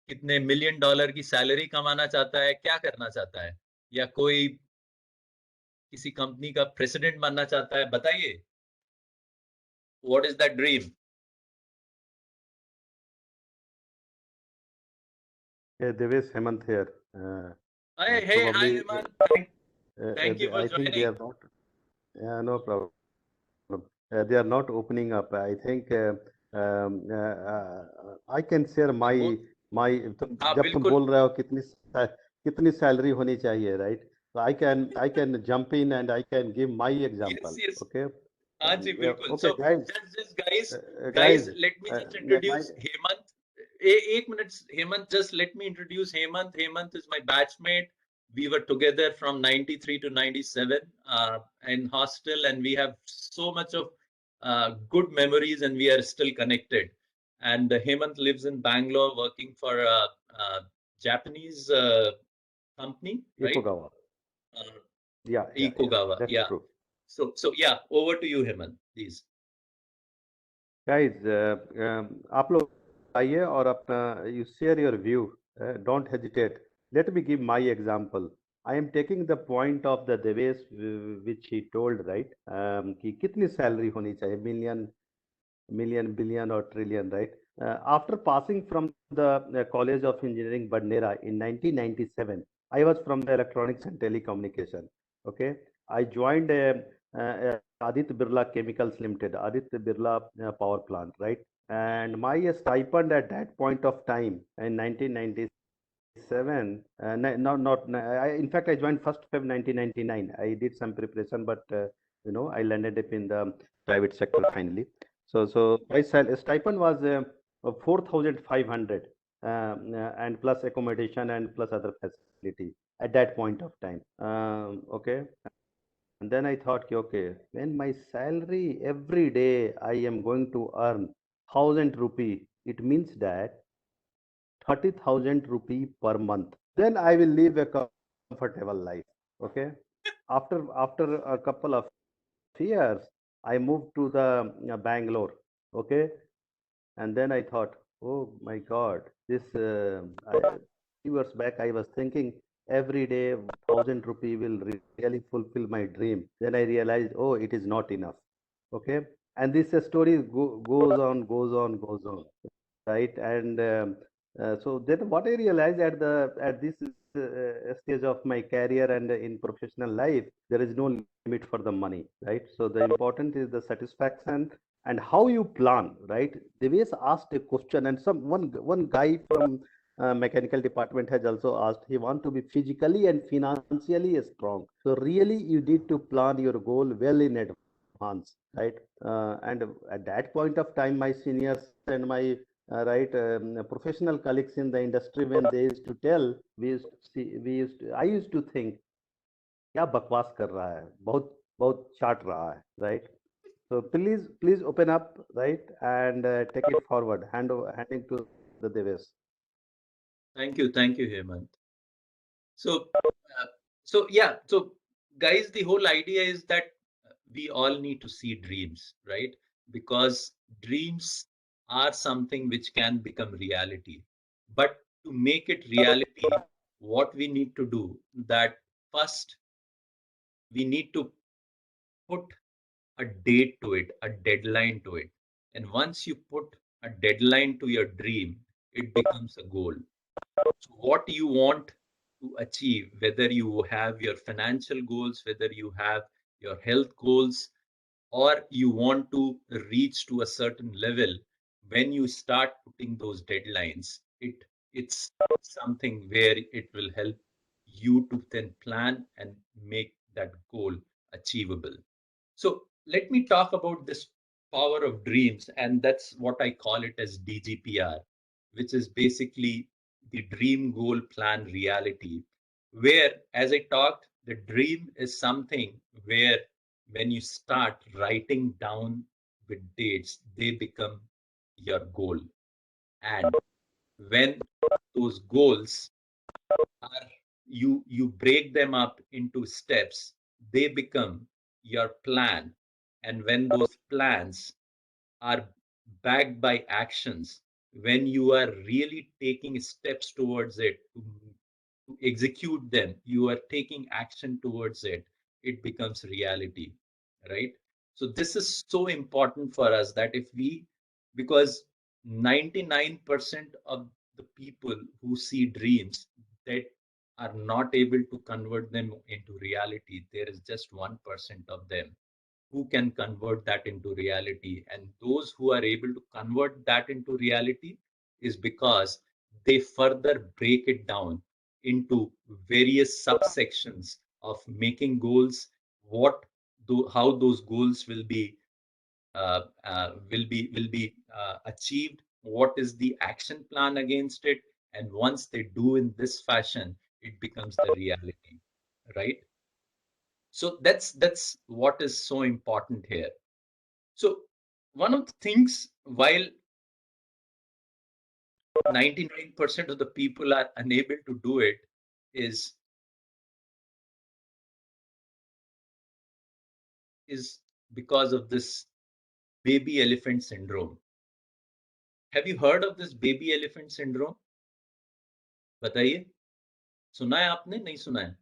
कितने $1 million की सैलरी कमाना चाहता है? क्या करना चाहता है? या कोई किसी कंपनी का प्रेसिडेंट बनना चाहता है? बताइए. What is that dream? Hey, Devesh, Hemant here. Hey, hey, hi, Probably, Hemant. Thank you for I think they joining. are not. Yeah, no problem. They are not opening up. I think I can share my तुम हाँ, जब तुम बिल्कुल. बोल रहे हो कितनी salary होनी चाहिए, right? So I can jump in and I can give my example. Yes, yes. Okay. हाँ जी, बिल्कुल. Okay, So, guys. guys, let me uh, just my introduce Hemant. एक minute, Hemant, just let me introduce Hemant. Hemant is my batchmate. We were together from 93 to 97 in hostel, and we have so much of good memories, and we are still connected. And Hemant lives in Bangalore, working for a Japanese company, right? Ikogawa. Uh, Yeah, Ikogawa, that's yeah. true. So yeah, over to you, Hemant, please. Guys, आप लोग आइए और अपना you share your view. Don't hesitate. Let me give my example. I am taking the point of the Devesh which he told, right? कि कितनी salary होनी चाहिए, million, billion or trillion, right? After passing from the College of Engineering Badnera in 1997, I was from the Electronics and Telecommunication. Okay, I joined Aditya Birla Chemicals Limited, Aditya Birla Power Plant, right? And my stipend at that point of time in 1997, in fact, I joined 1st Feb 1999. I did some preparation, but I landed up in the private sector finally. So my stipend was 4,500 and plus accommodation and plus other facility at that point of time. Okay. And then I thought, okay, when my salary every day I am going to earn 1,000 rupee, it means that 30,000 rupee per month. Then I will live a comfortable life. Okay. After a couple of years, I moved to the Bangalore. Okay. And then I thought, oh my God, this few years back I was thinking every day 1,000 rupee will really fulfill my dream. Then I realized, oh, it is not enough. Okay. And this story goes on, goes on, right? And so then what I realized at this stage of my career and in professional life, there is no limit for the money, right? So the important is the satisfaction and how you plan, right? Devesh asked a question, and one guy from mechanical department has also asked. He want to be physically and financially strong. So really, you need to plan your goal well in advance, right? And at that point of time, my seniors and my professional colleagues in the industry, when they used to tell, I used to think, क्या बकवास कर रहा है, बहुत बहुत चाट रहा है, right? So please open up, right, and take it forward. Handing to the Devesh. Thank you, Hemant. So, yeah, so guys, the whole idea is that we all need to see dreams, right? Because dreams are something which can become reality. But to make it reality, what we need to do, that first we need to put a date to it, a deadline to it. And once you put a deadline to your dream, it becomes a goal. So what you want to achieve, whether you have your financial goals, whether you have your health goals, or you want to reach to a certain level, when you start putting those deadlines, it's something where it will help you to then plan and make that goal achievable. So let me talk about this power of dreams, and that's what I call it as DGPR. which is basically the dream, goal, plan, reality, where, as I talked, the dream is something where when you start writing down with dates, they become your goal. And when those goals are, you break them up into steps, they become your plan. And when those plans are backed by actions, when you are really taking steps towards it to execute them, you are taking action towards it, it becomes reality, right? So this is so important for us that if we, because 99% of the people who see dreams that are not able to convert them into reality, there is just 1% of them who can convert that into reality. And those who are able to convert that into reality is because they further break it down into various subsections of making goals, how those goals will be achieved, what is the action plan against it, and once they do in this fashion, it becomes the reality, right? So that's what is so important here. So one of the things, while 99% of the people are unable to do it, is because of this baby elephant syndrome. Have you heard of this baby elephant syndrome? बताइए, सुना है आपने? नहीं सुना है?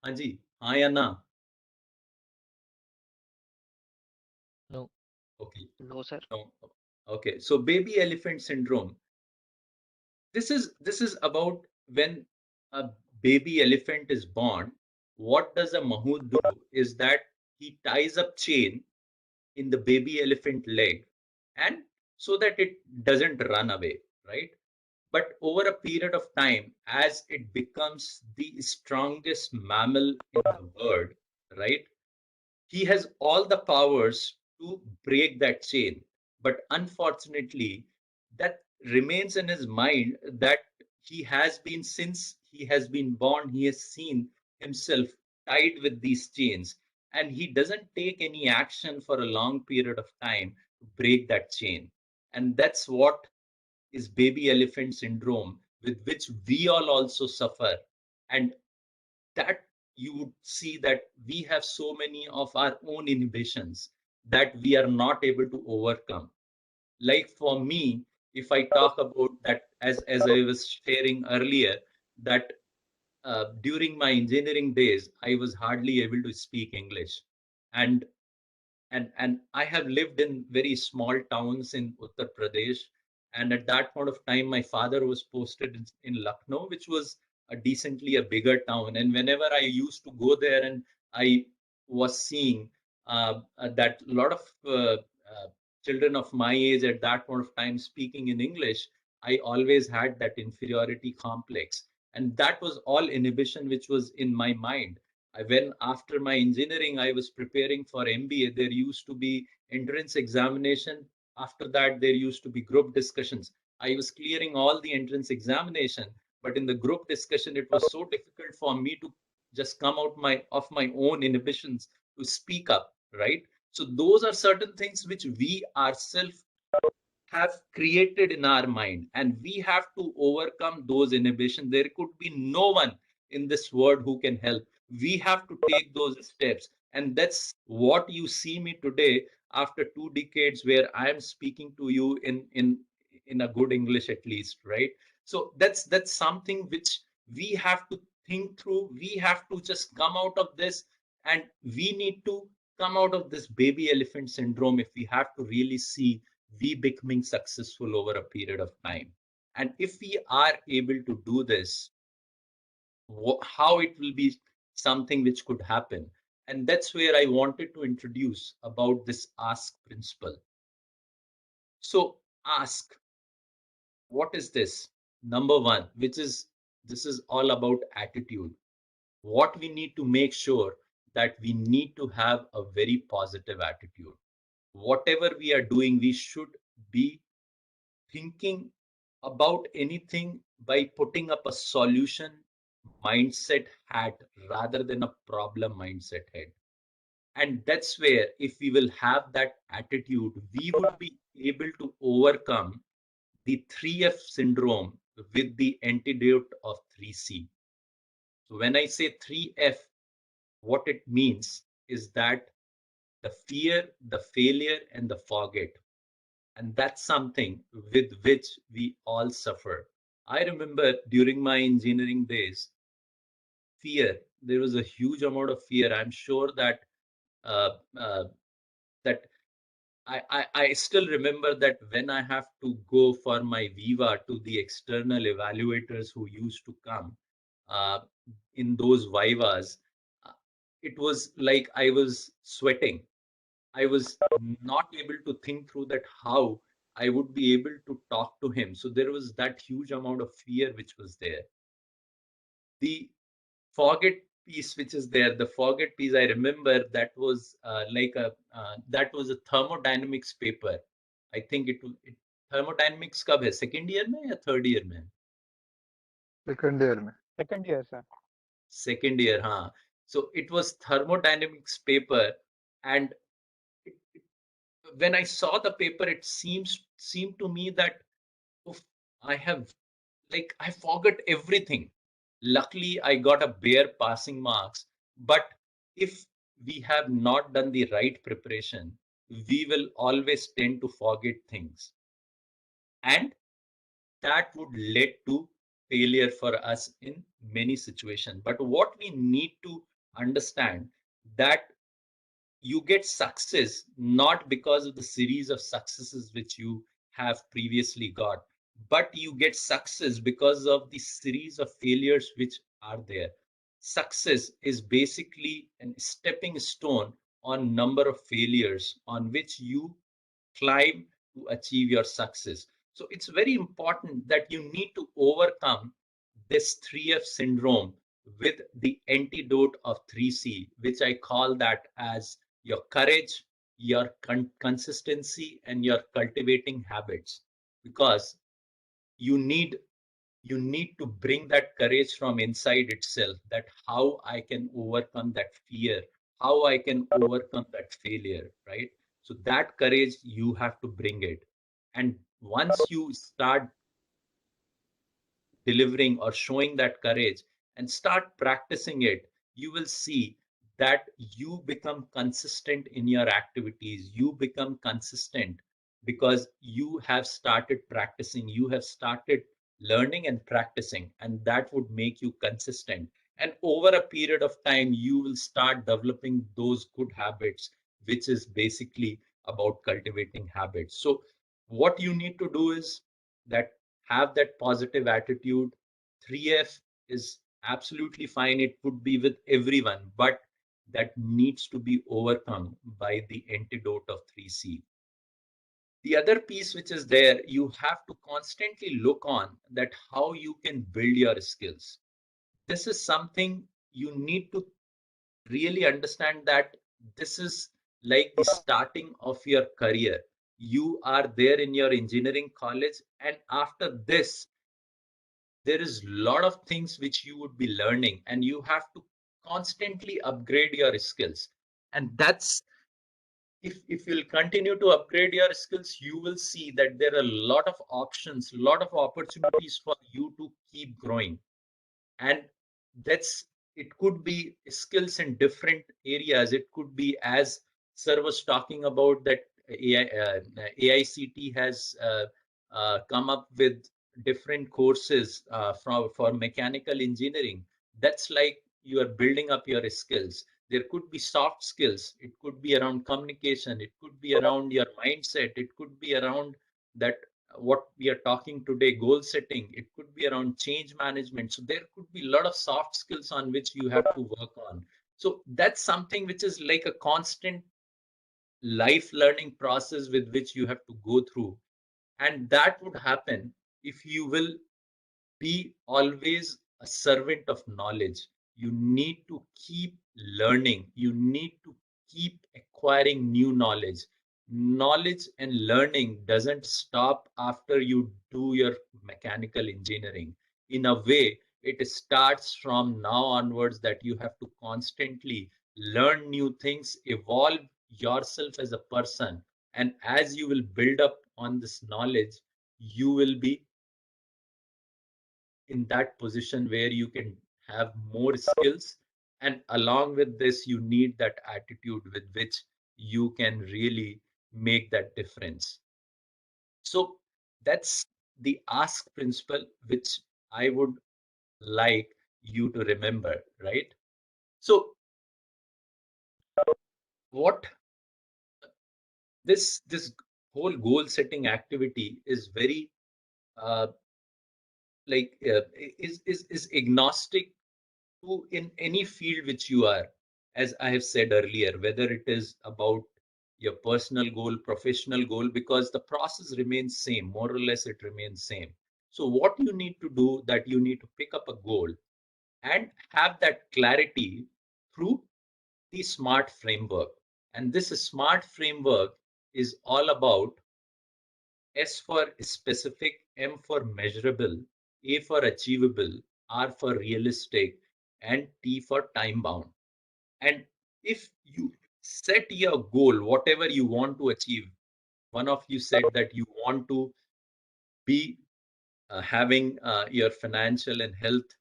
हाँ जी, हाँ या ना? No. Okay. No, sir. No. Okay. So baby elephant syndrome. This is about when a baby elephant is born. What does a mahout do is that he ties up chain in the baby elephant leg, and so that it doesn't run away, right? But over a period of time, as it becomes the strongest mammal in the world, right, he has all the powers to break that chain. But unfortunately, that remains in his mind, that he has been, since he has been born, he has seen himself tied with these chains, and he doesn't take any action for a long period of time to break that chain. And that's what is baby elephant syndrome, with which we all also suffer. And that you would see that we have so many of our own inhibitions that we are not able to overcome. Like for me, if I talk about that, as I was sharing earlier, that during my engineering days, I was hardly able to speak English. And I have lived in very small towns in Uttar Pradesh. And at that point of time, my father was posted in Lucknow, which was decently a bigger town. And whenever I used to go there, and I was seeing that a lot of children of my age at that point of time speaking in English, I always had that inferiority complex. And that was all inhibition which was in my mind. When after my engineering, I was preparing for MBA, there used to be entrance examination. After that, there used to be group discussions. I was clearing all the entrance examination, but in the group discussion, it was so difficult for me to just come out of my own inhibitions to speak up, right? So those are certain things which we ourselves have created in our mind, and we have to overcome those inhibitions. There could be no one in this world who can help. We have to take those steps, and that's what you see me today after 2 decades, where I am speaking to you in a good English at least, right? So that's something which we have to think through. We have to just come out of this, and we need to come out of this baby elephant syndrome if we have to really see we becoming successful over a period of time. And if we are able to do this, how it will be something which could happen. And that's where I wanted to introduce about this ask principle. So ask, what is this? Number one, this is all about attitude. What we need to make sure that we need to have a very positive attitude. Whatever we are doing, we should be thinking about anything by putting up a solution mindset hat rather than a problem mindset head. And that's where, if we will have that attitude, we would be able to overcome the 3F syndrome with the antidote of 3C. So when I say 3F, what it means is that the fear, the failure, and the forget. And that's something with which we all suffer. I remember during my engineering days, fear, there was a huge amount of fear. I'm sure that uh, uh, that I still remember that when I have to go for my Viva to the external evaluators who used to come uh, in those Vivas, uh, it was like I was sweating. I was not able to think through that how I would be able to talk to him. So there was that huge amount of fear which was there. The forget piece which is there, the forget piece, I remember that was that was a thermodynamics paper. I think it thermodynamics कब है, second year में या third year में? Second year में. Second year, sir. Second year, हाँ. So it was thermodynamics paper, and when I saw the paper, it seemed to me that, oof, I have, like, I forgot everything. Luckily, I got a bare passing marks. But if we have not done the right preparation, we will always tend to forget things. And that would lead to failure for us in many situations. But what we need to understand that you get success not because of the series of successes which you have previously got, but you get success because of the series of failures which are there. Success is basically a stepping stone on number of failures on which you climb to achieve your success. So it's very important that you need to overcome this 3F syndrome with the antidote of 3C, which I call that as your courage, your consistency, and your cultivating habits. Because you need to bring that courage from inside itself, that how I can overcome that fear, how I can overcome that failure, right? So that courage, you have to bring it. And once you start delivering or showing that courage and start practicing it, you will see that you become consistent in your activities. You become consistent because you have started practicing, you have started learning and practicing, and that would make you consistent. And over a period of time, you will start developing those good habits, which is basically about cultivating habits. So, what you need to do is that have that positive attitude. 3F is absolutely fine. It would be with everyone, but that needs to be overcome by the antidote of 3C. The other piece which is there, you have to constantly look on that how you can build your skills. This is something you need to really understand, that this is like the starting of your career. You are there in your engineering college, and after this, there is a lot of things which you would be learning, and you have to constantly upgrade your skills. And that's, if you'll continue to upgrade your skills, you will see that there are a lot of options, a lot of opportunities for you to keep growing. And that's, it could be skills in different areas. It could be, as sir was talking about, that AICT has come up with different courses for mechanical engineering. That's like you are building up your skills. There could be soft skills. It could be around communication. It could be around your mindset. It could be around that what we are talking today, goal setting. It could be around change management. So there could be a lot of soft skills on which you have to work on. So that's something which is like a constant life learning process with which you have to go through. And that would happen if you will be always a servant of knowledge. You need to keep learning. You need to keep acquiring new knowledge. Knowledge and learning doesn't stop after you do your mechanical engineering. In a way, it starts from now onwards, that you have to constantly learn new things, evolve yourself as a person. And as you will build up on this knowledge, you will be in that position where you can have more skills. And along with this, you need that attitude with which you can really make that difference. So that's the ask principle, which I would like you to remember, right? So what this whole goal setting activity is very is agnostic to in any field which you are, as I have said earlier, whether it is about your personal goal, professional goal, because the process remains same, more or less it remains same. So what you need to do, that you need to pick up a goal and have that clarity through the SMART framework. And this SMART framework is all about S for specific, M for measurable, A for achievable, R for realistic, and T for time bound. And if you set your goal, whatever you want to achieve, one of you said that you want to be having your financial and health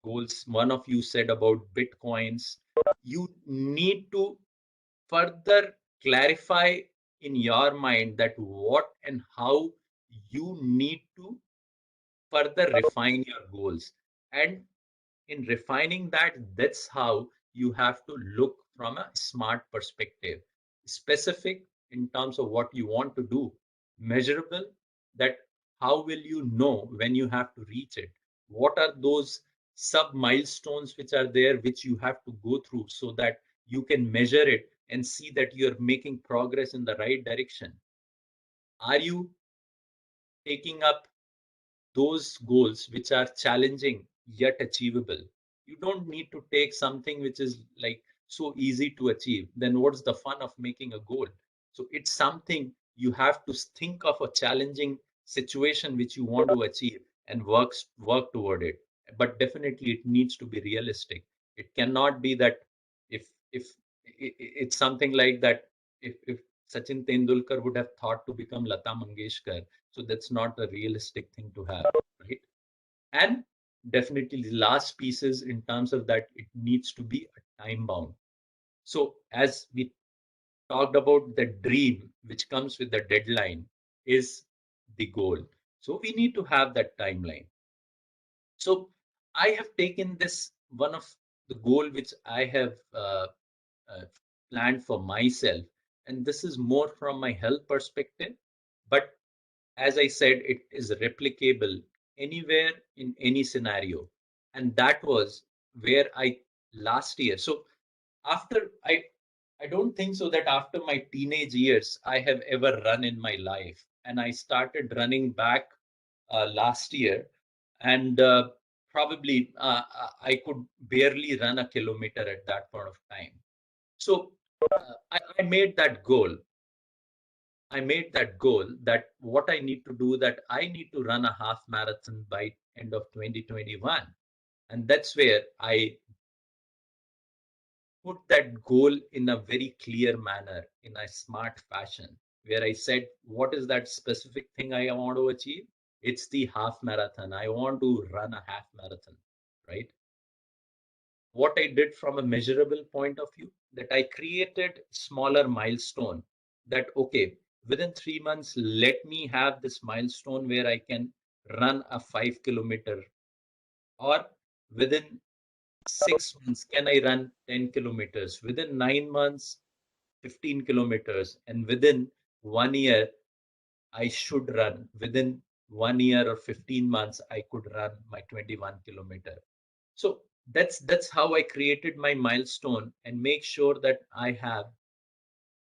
goals. One of you said about Bitcoins. You need to further clarify in your mind that what and how you need to further refine your goals. And in refining that, that's how you have to look from a SMART perspective. Specific in terms of what you want to do, measurable, that how will you know when you have to reach it, what are those sub milestones which are there which you have to go through, so that you can measure it and see that you're making progress in the right direction. Are you taking up those goals which are challenging yet achievable? You don't need to take something which is like so easy to achieve. Then what's the fun of making a goal? So it's something you have to think of, a challenging situation which you want to achieve, and work toward it. But definitely it needs to be realistic. It cannot be that if it's something like that, if Sachin Tendulkar would have thought to become Lata Mangeshkar, so that's not a realistic thing to have, right? And definitely the last piece is, in terms of that, it needs to be a time bound. So as we talked about, the dream which comes with the deadline is the goal. So we need to have that timeline. So I have taken this one of the goal which I have uh, planned for myself, and this is more from my health perspective, but as I said, it is replicable anywhere in any scenario. And that was where I last year. So after I don't think so that after my teenage years I have ever run in my life, and I started running back last year, and probably I could barely run a kilometer at that point of time. So I made that goal. I made that goal, that what I need to do, that I need to run a half marathon by end of 2021. And that's where I put that goal in a very clear manner, in a SMART fashion, where I said, what is that specific thing I want to achieve? It's the half marathon. I want to run a half marathon, right? What I did from a measurable point of view, that I created smaller milestone, that, okay, within 3 months, let me have this milestone where I can run a 5 kilometer, or within 6 months, can I run 10 kilometers, within 9 months, 15 kilometers, and within 1 year, I should run, within 1 year or 15 months, I could run my 21 kilometer. So that's how I created my milestone, and make sure that I have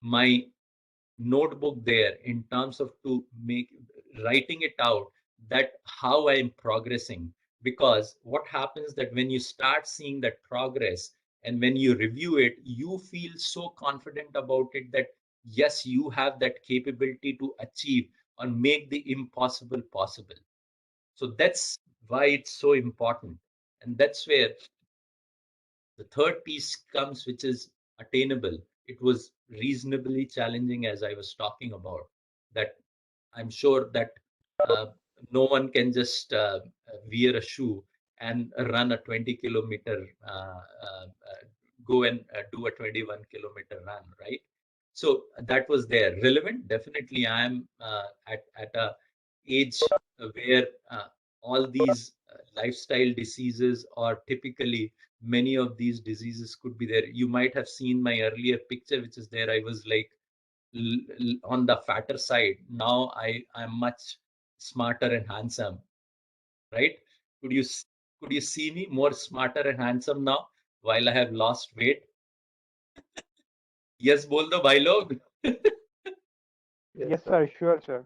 my notebook there, in terms of to make writing it out, that how I am progressing. Because what happens, that when you start seeing that progress, And when you review it, you feel so confident about it that yes, you have that capability to achieve or make the impossible possible. So that's why it's so important. And that's where the third piece comes, which is attainable. It was reasonably challenging, as I was talking about, that I'm sure that uh, no one can just wear a shoe and run a 20-kilometer, go and do a 21-kilometer run, right? So that was there. Relevant, definitely. I am at a age where all these lifestyle diseases, or typically many of these diseases, could be there. You might have seen my earlier picture, which is there. I was like on the fatter side. Now I'm much smarter and handsome, right? Could you see me more smarter and handsome now while I have lost weight? Yes, bol do bhai log. Yes, sir. Sure, sir.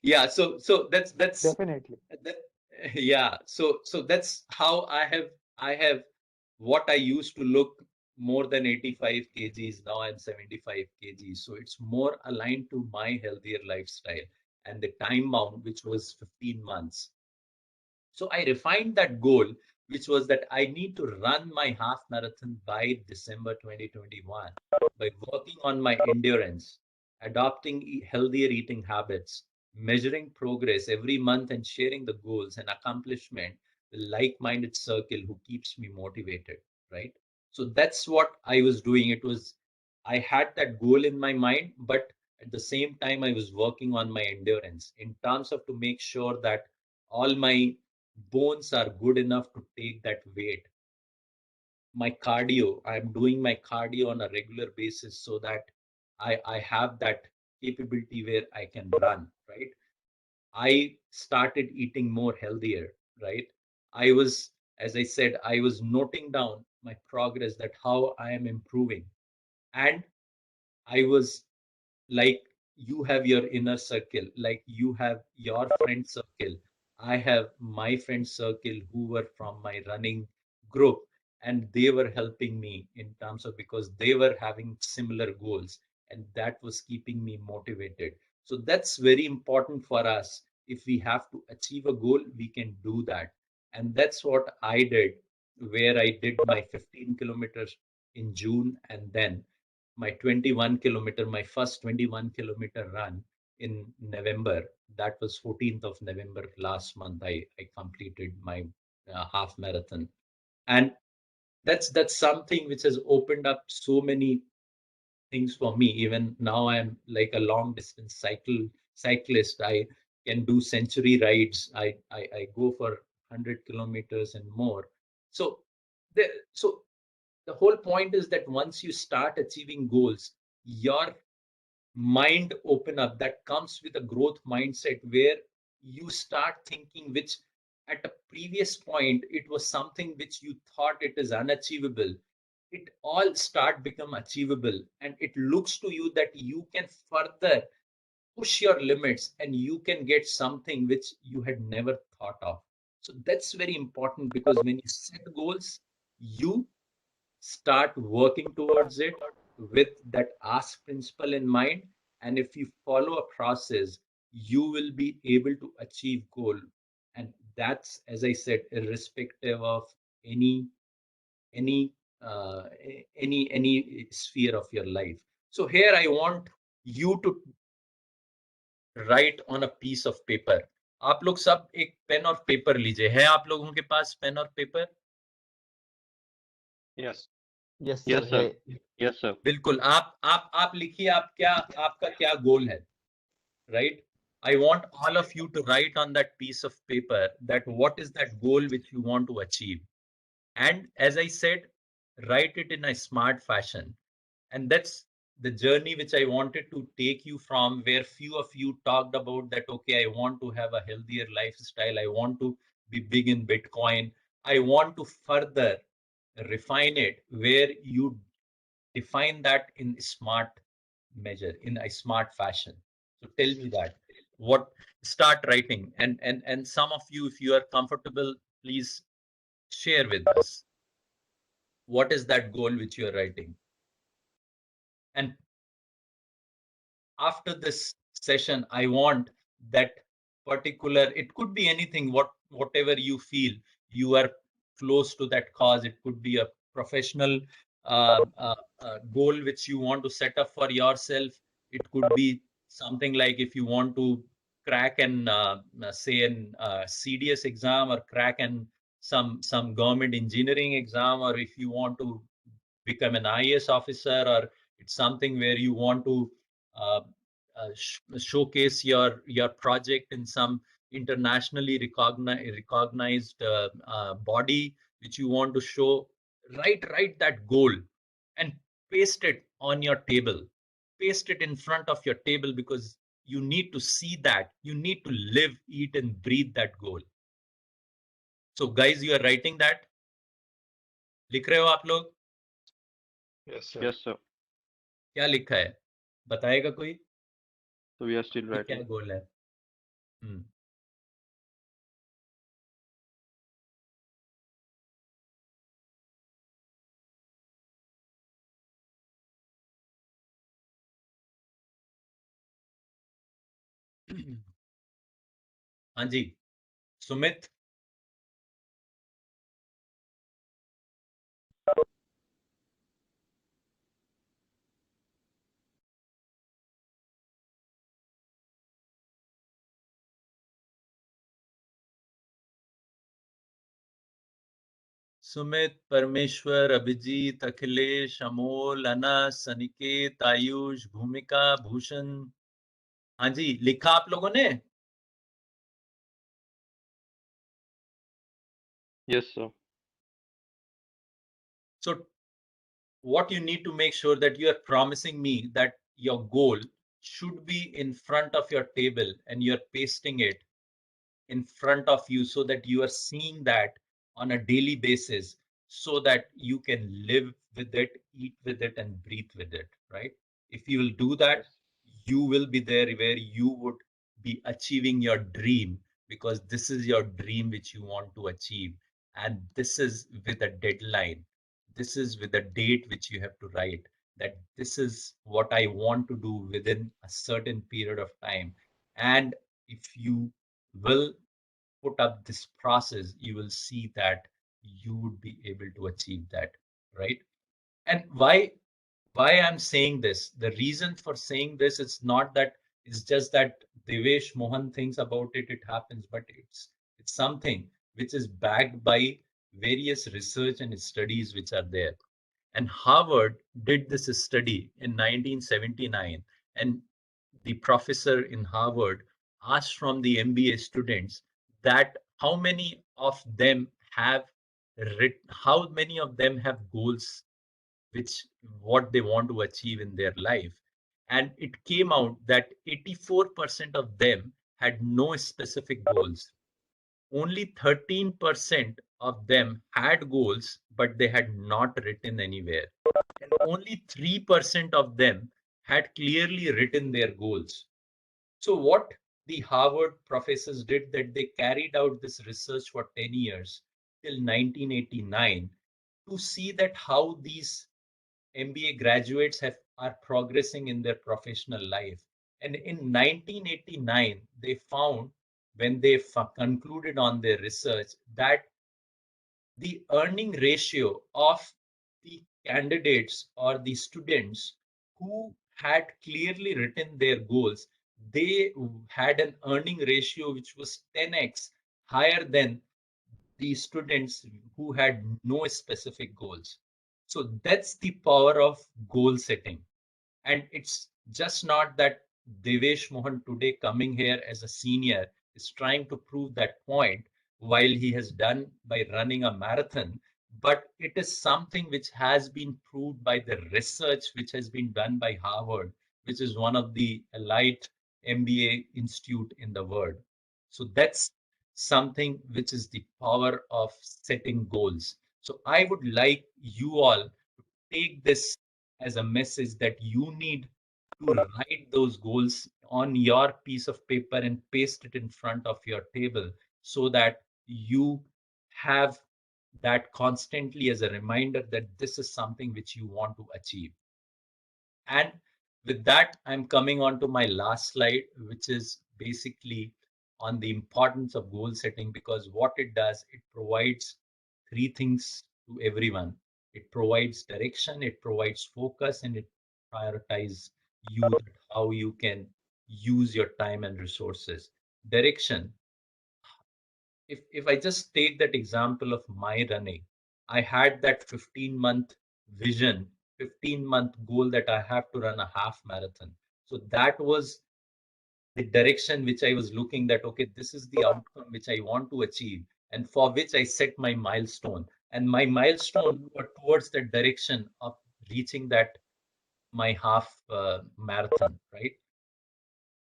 Yeah, so that's Definitely. that, yeah, so that's how I have what I used to look more than 85 kgs. Now I'm 75 kgs. So it's more aligned to my healthier lifestyle, and the time bound, which was 15 months. So I refined that goal, which was that I need to run my half marathon by December 2021 by working on my endurance, adopting healthier eating habits, measuring progress every month, and sharing the goals and accomplishment with like-minded circle who keeps me motivated, right? So that's what I was doing. It was, I had that goal in my mind, but at the same time, I was working on my endurance in terms of to make sure that all my bones are good enough to take that weight. My cardio, I'm doing my cardio on a regular basis so that I have that capability where I can run, right? I started eating more healthier, right? I was, as I said, I was noting down my progress, that how I am improving. And I was like, you have your inner circle, like you have your friend circle. I have my friend circle who were from my running group, and they were helping me in terms of, because they were having similar goals, and that was keeping me motivated. So that's very important for us. If we have to achieve a goal, we can do that. And that's what I did, where I did my 15 kilometers in June, and then my 21 kilometer, my first 21-kilometer run in November. That was 14th of November last month. I completed my half marathon. And that's something which has opened up so many things for me. Even now I'm like a long distance cyclist. I can do century rides. I go for 100 kilometers and more. So so the whole point is that once you start achieving goals, your mind open up. That comes with a growth mindset, where you start thinking, which at a previous point it was something which you thought it is unachievable, it all start become achievable, and it looks to you that you can further push your limits and you can get something which you had never thought of. So that's very important, because when you set goals, you start working towards it with that ask principle in mind. And if you follow a process, you will be able to achieve goal. And that's, as I said, irrespective of any any any sphere of your life. So here I want you to write on a piece of paper. आप लोग सब एक pen और paper लीजिए. है आप लोगों के पास पेन और paper? Yes. Yes, Yes, sir. sir. Hey. Yes, sir. बिल्कुल. आप लिखिए, आपका क्या गोल है, right? I want all of you to write on that piece of paper that what is that goal which you want to achieve. And as I said, write it in a smart fashion. And that's the journey which I wanted to take you from, where few of you talked about that, okay, I want to have a healthier lifestyle. I want to be big in Bitcoin. I want to further refine it, where you define that in smart measure, in a smart fashion. So tell me that, what, start writing. And some of you, if you are comfortable, please share with us. what is that goal which you're writing? And after this session, I want that particular, it could be anything, whatever you feel you are close to that cause. It could be a professional goal which you want to set up for yourself. It could be something like if you want to crack an say an CDS exam, or crack an some government engineering exam, or if you want to become an IAS officer, or it's something where you want to uh, showcase your project in some internationally recognized body which you want to show. Write that goal and paste it on your table, paste it in front of your table, because you need to see that, you need to live, eat and breathe that goal. So guys, you are writing that, लिख रहे हो आप लोग? Yes, sir. क्या लिखा है, बताएगा कोई? So we are still क्या writing. गोल है? हाँ जी, सुमित. सुमित, परमेश्वर, अभिजीत, अखिलेश, अमोल, अनस, अनिकेत, आयुष, भूमिका, भूषण. हाँ जी, लिखा आप लोगों ने? Yes, sir. So what you need to make sure that you are promising me that your goal should be in front of your table and you're pasting it in front of you, so that you are seeing that on a daily basis, so that you can live with it, eat with it and breathe with it, right? If you will do that, you will be there where you would be achieving your dream, because this is your dream which you want to achieve, and this is with a deadline, this is with a date which you have to write, that this is what I want to do within a certain period of time. And if you will put up this process, you will see that you would be able to achieve that, right? And why I'm saying this, the reason for saying this, it's not that it's just that Devesh Mohan thinks about it, it happens, but it's something which is backed by various research and studies which are there. And Harvard did this study in 1979, and the professor in Harvard asked from the MBA students that how many of them have how many of them have goals which what they want to achieve in their life. And it came out that 84% of them had no specific goals. Only 13% of them had goals, but they had not written anywhere. And only 3% of them had clearly written their goals. So what the Harvard professors did, that they carried out this research for 10 years till 1989 to see that how these MBA graduates are progressing in their professional life. And in 1989, they found, when they concluded on their research, that the earning ratio of the candidates or the students who had clearly written their goals, they had an earning ratio which was 10x higher than the students who had no specific goals. So that's the power of goal setting. And it's just not that Devesh Mohan today coming here as a senior is trying to prove that point while he has done by running a marathon, but it is something which has been proved by the research which has been done by Harvard, which is one of the elite MBA institute in the world. So that's something which is the power of setting goals. So I would like you all to take this as a message that you need to write those goals on your piece of paper and paste it in front of your table, so that you have that constantly as a reminder that this is something which you want to achieve. And with that, I'm coming on to my last slide, which is basically on the importance of goal setting, because what it does, it provides three things to everyone. It provides direction, it provides focus, and it prioritizes you how you can use your time and resources. Direction. If I just take that example of my running, I had that 15-month vision, 15-month goal that I have to run a half marathon. So that was the direction which I was looking, that okay, this is the outcome which I want to achieve, and for which I set my milestone. And my milestone were towards that direction of reaching that my half marathon, right?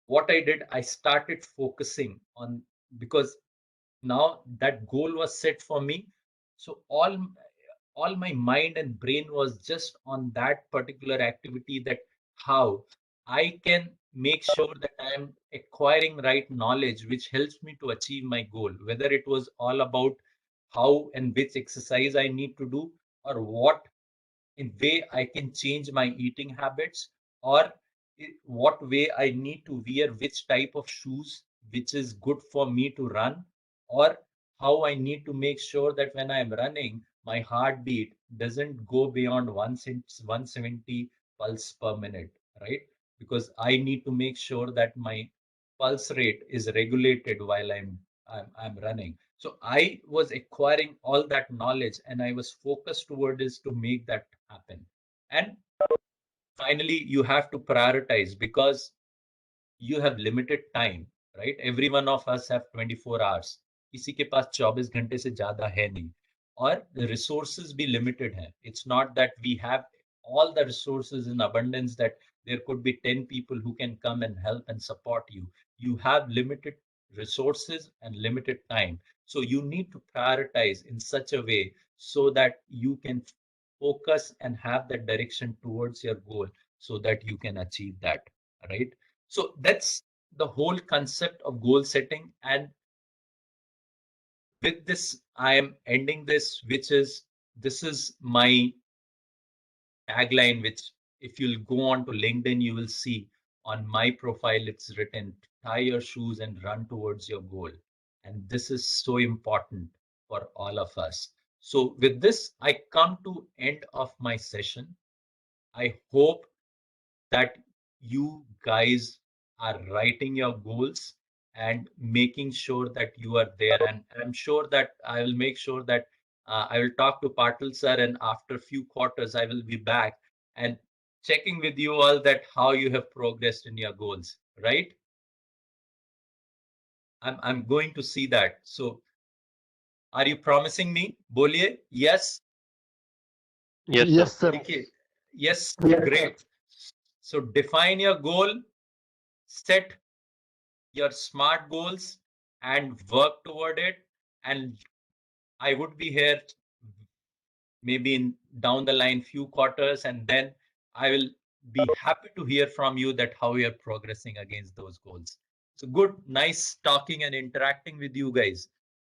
What I did, I started focusing on, because now that goal was set for me, so all my mind and brain was just on that particular activity, that how I can make sure that I am acquiring right knowledge which helps me to achieve my goal, whether it was all about how and which exercise I need to do, or what in way I can change my eating habits, or what way I need to wear which type of shoes which is good for me to run, or how I need to make sure that when I'm running, my heartbeat doesn't go beyond 170 pulse per minute, right? Because I need to make sure that my pulse rate is regulated while I'm running. So I was acquiring all that knowledge, and I was focused toward is to make that happen. And finally, you have to prioritize, because you have limited time, right? Every one of us have 24 hours. किसी के पास 24 घंटे से ज्यादा है नहीं, और the resources भी limited हैं. It's not that we have all the resources in abundance, that there could be 10 people who can come and help and support you. You have limited resources and limited time. So you need to prioritize in such a way so that you can focus and have that direction towards your goal, so that you can achieve that, right? So that's the whole concept of goal setting. And with this, I am ending this, which is, this is my tagline, which if you'll go on to LinkedIn, you will see on my profile, it's written, tie your shoes and run towards your goal. And this is so important for all of us. So with this, I come to end of my session. I hope that you guys are writing your goals and making sure that you are there. And I'm sure that I will make sure that I will talk to Patil sir, and after a few quarters, I will be back and checking with you all that how you have progressed in your goals, right? I'm going to see that. So are you promising me? Boliye, yes? Yes, Yes, sir. sir. Okay. Yes, great. So define your goal, set your SMART goals, and work toward it. And I would be here maybe in down the line few quarters, and then I will be happy to hear from you that how you are progressing against those goals. So good, nice talking and interacting with you guys.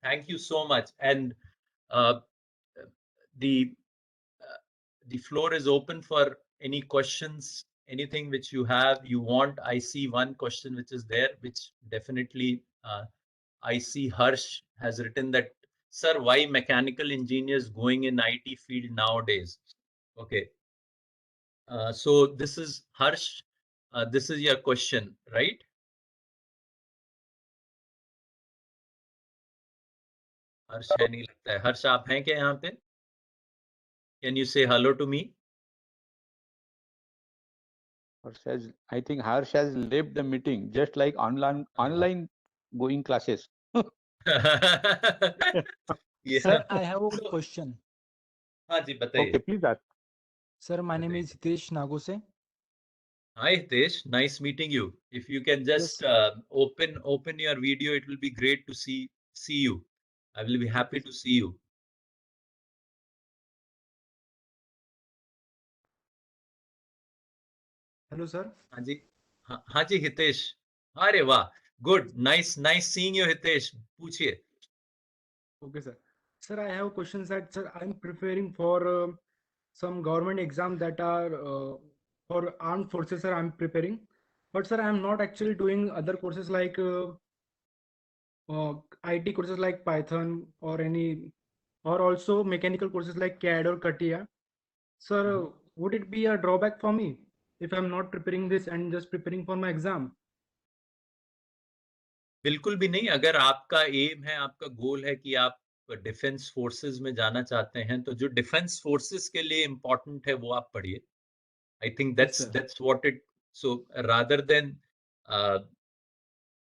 Thank you so much. And uh, the the floor is open for any questions, anything which you have, you want. I see one question which is there, which definitely I see Harsh has written that, sir, why mechanical engineers going in IT field nowadays? Okay. So this is Harsh. This is your question, right? हर्ष है नहीं लगता है. हर्ष आप हैं क्या यहाँ पे? Can you say hello to me? Harsh has, I think Harsh has left the meeting, just like online going classes. Yeah. Sir, I have a So, question. हाँ जी Okay, बताइए. please ask. Sir, my name is Hitesh Nagose. Hi Hitesh, nice meeting you. If you can just open your video, it will be great to see you. I will be happy to see you. Hello, sir. हाँ जी, हाँ जी हितेश. अरे वाह, good, nice seeing you Hitesh. पूछिए. Okay, sir. Sir, I have questions that, sir, I'm preparing for some government exam that are for armed forces, sir, I'm preparing. But sir, I'm not actually doing other courses like IT courses like Python or also mechanical courses like CAD or CATIA. Sir, would it be a drawback for me if I'm not preparing this and just preparing for my exam? बिल्कुल भी नहीं। अगर आपका M है, आपका गोल है कि आप डिफेंस फोर्सेस में जाना चाहते हैं, तो जो डिफेंस फोर्सेस के लिए इम्पोर्टेंट है वो आप पढ़िए। I think sir. that's what it. So rather than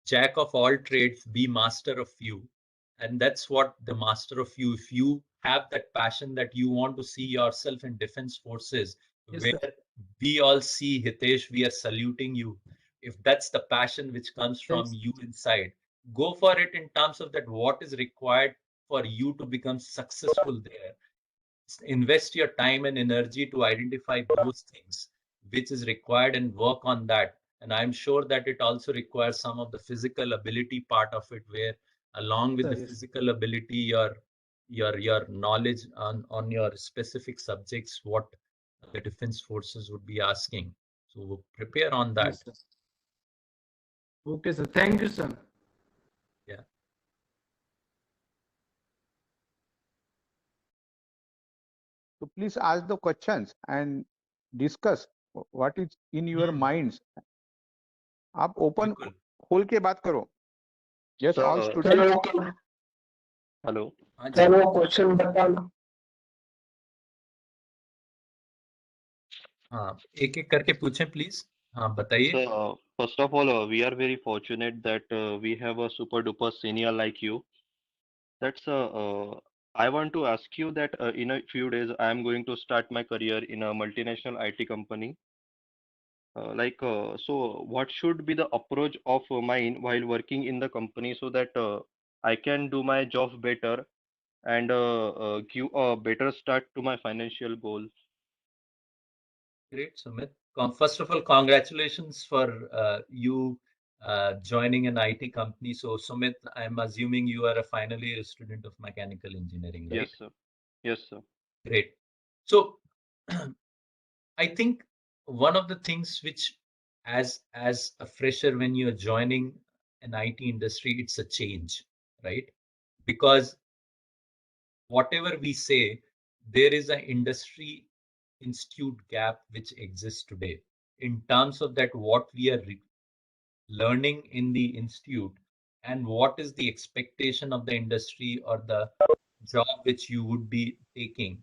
jack of all trades, be master of few, and that's what the master of few. If you have that passion that you want to see yourself in defense forces, Yes, where sir. we all see Hitesh, we are saluting you. If that's the passion which comes from Thanks. you inside, go for it in terms of that what is required for you to become successful there. Invest your time and energy to identify those things which is required and work on that. And I'm sure that it also requires some of the physical ability part of it, where along with Sir, the yes. physical ability, your knowledge on your specific subjects, what the defense forces would be asking. So prepare on that. Yes, sir. Okay, sir. Thank you, sir. Yeah. So please ask the questions and discuss what is in your minds. आप open बिल्कुल। खोल के बात करो. Yes, Sir, all students. hello. हाँ जी। Question बताना. हाँ, एक एक करके पूछें प्लीज। हाँ बताइए। So, first of all, we are very fortunate that we have a super duper senior like you. That's I want to ask you that in a few days I am going to start my career in a multinational IT company. So what should be the approach of mine while working in the company so that I can do my job better and give a better start to my financial goals? Great, Sumit. First of all, congratulations for you joining an IT company. So, Sumit, I'm assuming you are a final year student of mechanical engineering, right? Yes, sir. Yes, sir. Great. So, I think one of the things which, as a fresher, when you're joining an IT industry, it's a change, right? Because whatever we say, there is an industry institute gap which exists today in terms of that what we are learning in the institute and what is the expectation of the industry or the job which you would be taking.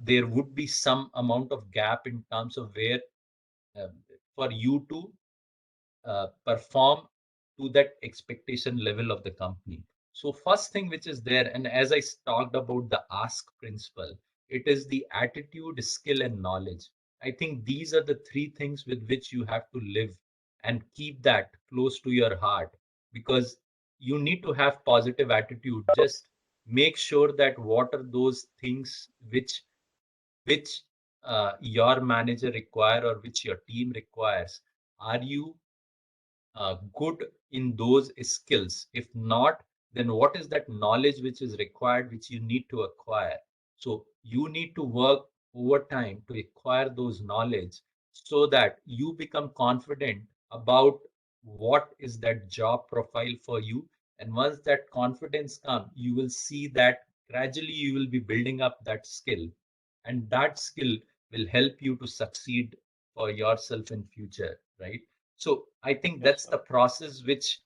There would be some amount of gap in terms of where for you to perform to that expectation level of the company. So first thing which is there, and as I talked about the ask principle, it is the attitude, skill, and knowledge. I think these are the three things with which you have to live and keep that close to your heart, because you need to have positive attitude. Just make sure that what are those things which your manager require or which your team requires. Are you good in those skills? If not, then what is that knowledge which is required, which you need to acquire? So you need to work over time to acquire those knowledge so that you become confident about what is that job profile for you. And once that confidence comes, you will see that gradually you will be building up that skill, and that skill will help you to succeed for yourself in future, right? So I think that's the process which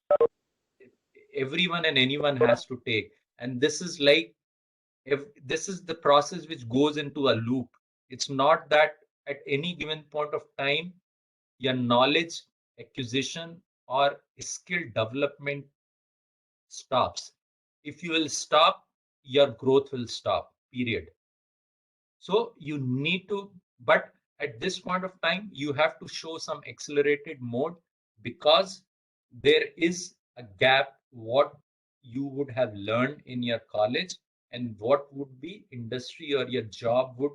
everyone and anyone has to take. And this is like, if this is the process which goes into a loop. It's not that at any given point of time, your knowledge acquisition or skill development stops. If you will stop, your growth will stop, period. So you need to, but at this point of time, you have to show some accelerated mode, because there is a gap what you would have learned in your college and what would be industry or your job would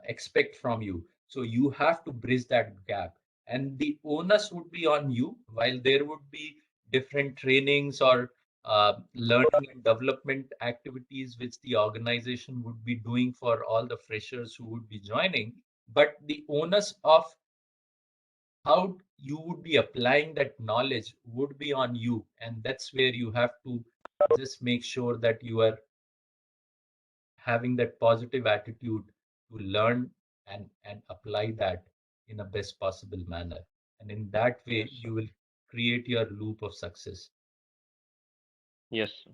expect from you. So you have to bridge that gap, and the onus would be on you. While there would be different trainings or learning and development activities which the organization would be doing for all the freshers who would be joining, but the onus of how you would be applying that knowledge would be on you, and that's where you have to just make sure that you are having that positive attitude to learn and apply that in a best possible manner, and in that way Yes, sir. you will create your loop of success. Yes, sir.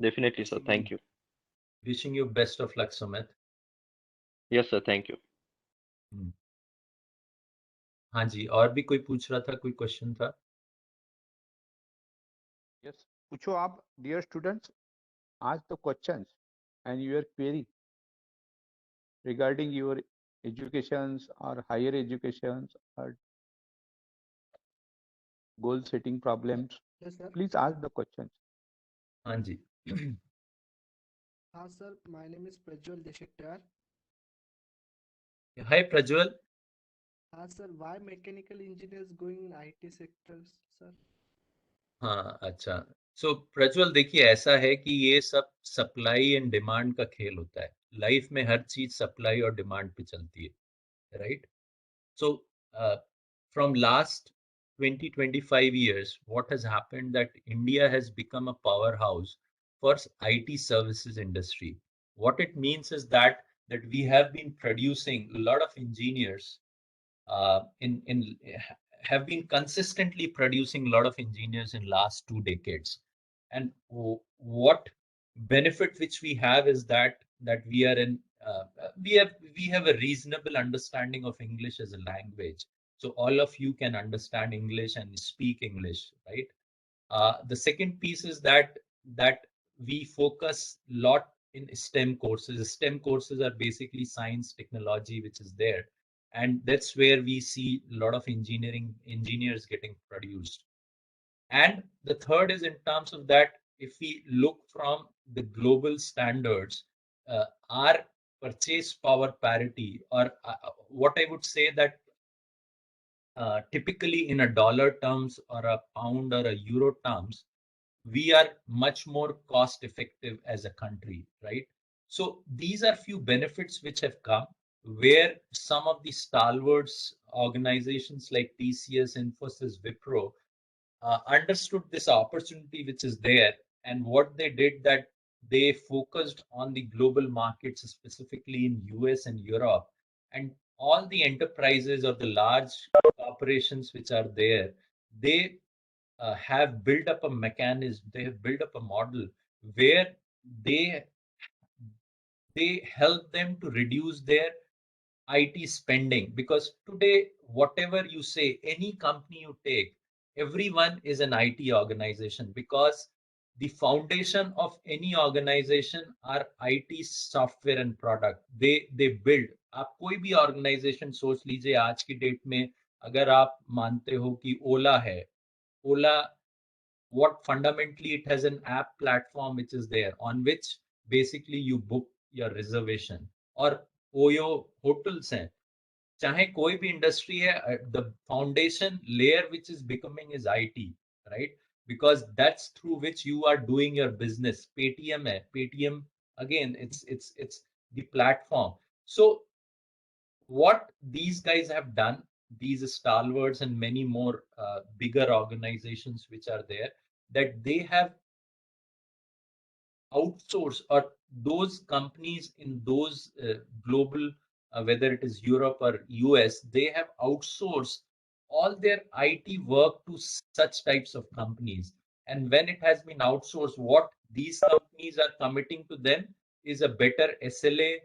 Definitely, sir. Thank you. Wishing you best of luck, Sumit. Yes, sir. Thank you. हाँ जी, और भी कोई पूछ रहा था, कोई question था? Yes, पूछो आप, dear students, ask the questions and your query regarding your educations or higher educations or goal setting problems. Yes, sir. Please ask the questions. हाँ जी. Sir, my name is Prajwal Deshektar. Hi Prajwal. Sir, why mechanical engineers going in IT sectors, sir? हाँ, अच्छा. सो प्रज्वल, देखिए ऐसा है कि ये सब supply and demand का खेल होता है. लाइफ में हर चीज सप्लाई और डिमांड पे चलती है, right? So from last 20-25 years, what has happened that India has become a powerhouse for IT services industry. What it means is that we have been producing a lot of engineers have been consistently producing a lot of engineers in last 2 decades. And what benefit which we have is that we are in we have a reasonable understanding of English as a language. So all of you can understand English and speak English, right? The second piece is that we focus a lot in STEM courses. STEM courses are basically science, technology, which is there, and that's where we see a lot of engineers getting produced. And the third is in terms of that, if we look from the global standards, our purchase power parity, or what I would say that typically in a dollar terms or a pound or a euro terms, we are much more cost effective as a country, right? So these are few benefits which have come, where some of the stalwarts organizations like TCS, Infosys, Wipro understood this opportunity which is there, and what they did that they focused on the global markets, specifically in US and Europe, and all the enterprises or the large corporations which are there, they have built up a mechanism, they have built up a model where they help them to reduce their IT spending. Because today, whatever you say, any company you take, everyone is an IT organization, because the foundation of any organization are IT software and product. They build. आप कोई भी organization सोच लीजिए आज की date में, अगर आप मानते हो कि ओला है, ओला, what fundamentally it has an app platform which is there on which basically you book your reservation, or OYO hotels हैं. चाहे कोई भी इंडस्ट्री है, the foundation layer which is becoming is IT, right? Because that's through which you are doing your business. Paytm hai, Paytm, again, it's the platform. So what these guys have done, these stalwarts and many more bigger organizations which are there, that they have outsourced, or those companies in those global, whether it is Europe or US, they have outsourced all their IT work to such types of companies. And when it has been outsourced, what these companies are committing to them is a better SLA,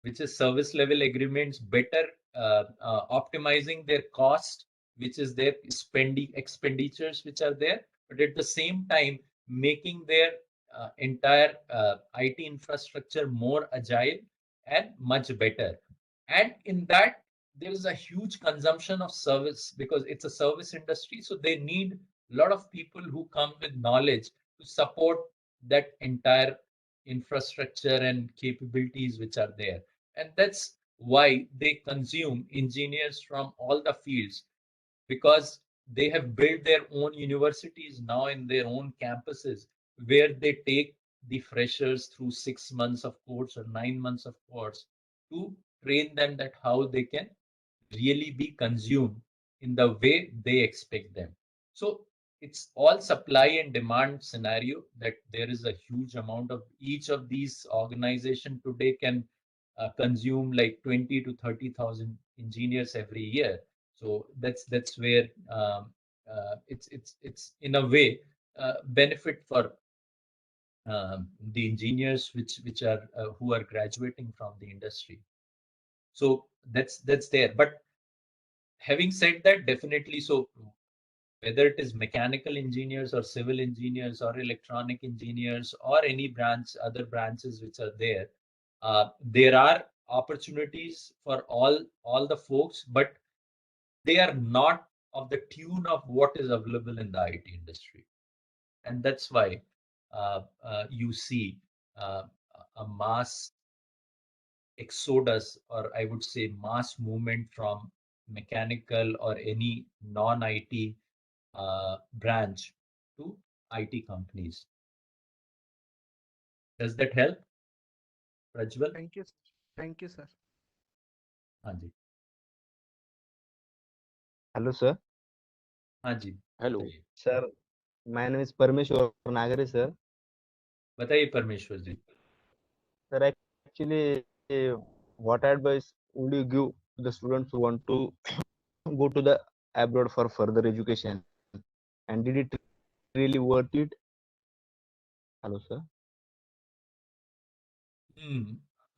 which is service level agreements, better optimizing their cost, which is their expenditures which are there, but at the same time making their entire IT infrastructure more agile and much better. And in that, there is a huge consumption of service, because it's a service industry. So they need a lot of people who come with knowledge to support that entire infrastructure and capabilities which are there. And that's why they consume engineers from all the fields, because they have built their own universities now in their own campuses, where they take the freshers through 6 months of course or 9 months of course to train them that how they can really be consumed in the way they expect them. So it's all supply and demand scenario, that there is a huge amount of each of these organization today can consume like 20 to 30,000 engineers every year. So that's where it's in a way benefit for the engineers which are who are graduating from the industry. So that's there. But having said that, definitely, so whether it is mechanical engineers or civil engineers or electronic engineers or any branch, other branches which are there are opportunities for all the folks, but they are not of the tune of what is available in the IT industry. And that's why you see a mass exodus, or I would say mass movement from mechanical or any non-IT branch to IT companies. Does that help, Prajwal? Thank you. Thank you, sir. हाँ जी. Hello, sir. हाँ जी. Hello. बताइए. Sir, my name is Parmeshwar Nagare, sir. बताइए परमेश्वर जी. Sir, actually, what advice would you give to the students who want to go to the abroad for further education? And did it really worth it? Hello, sir.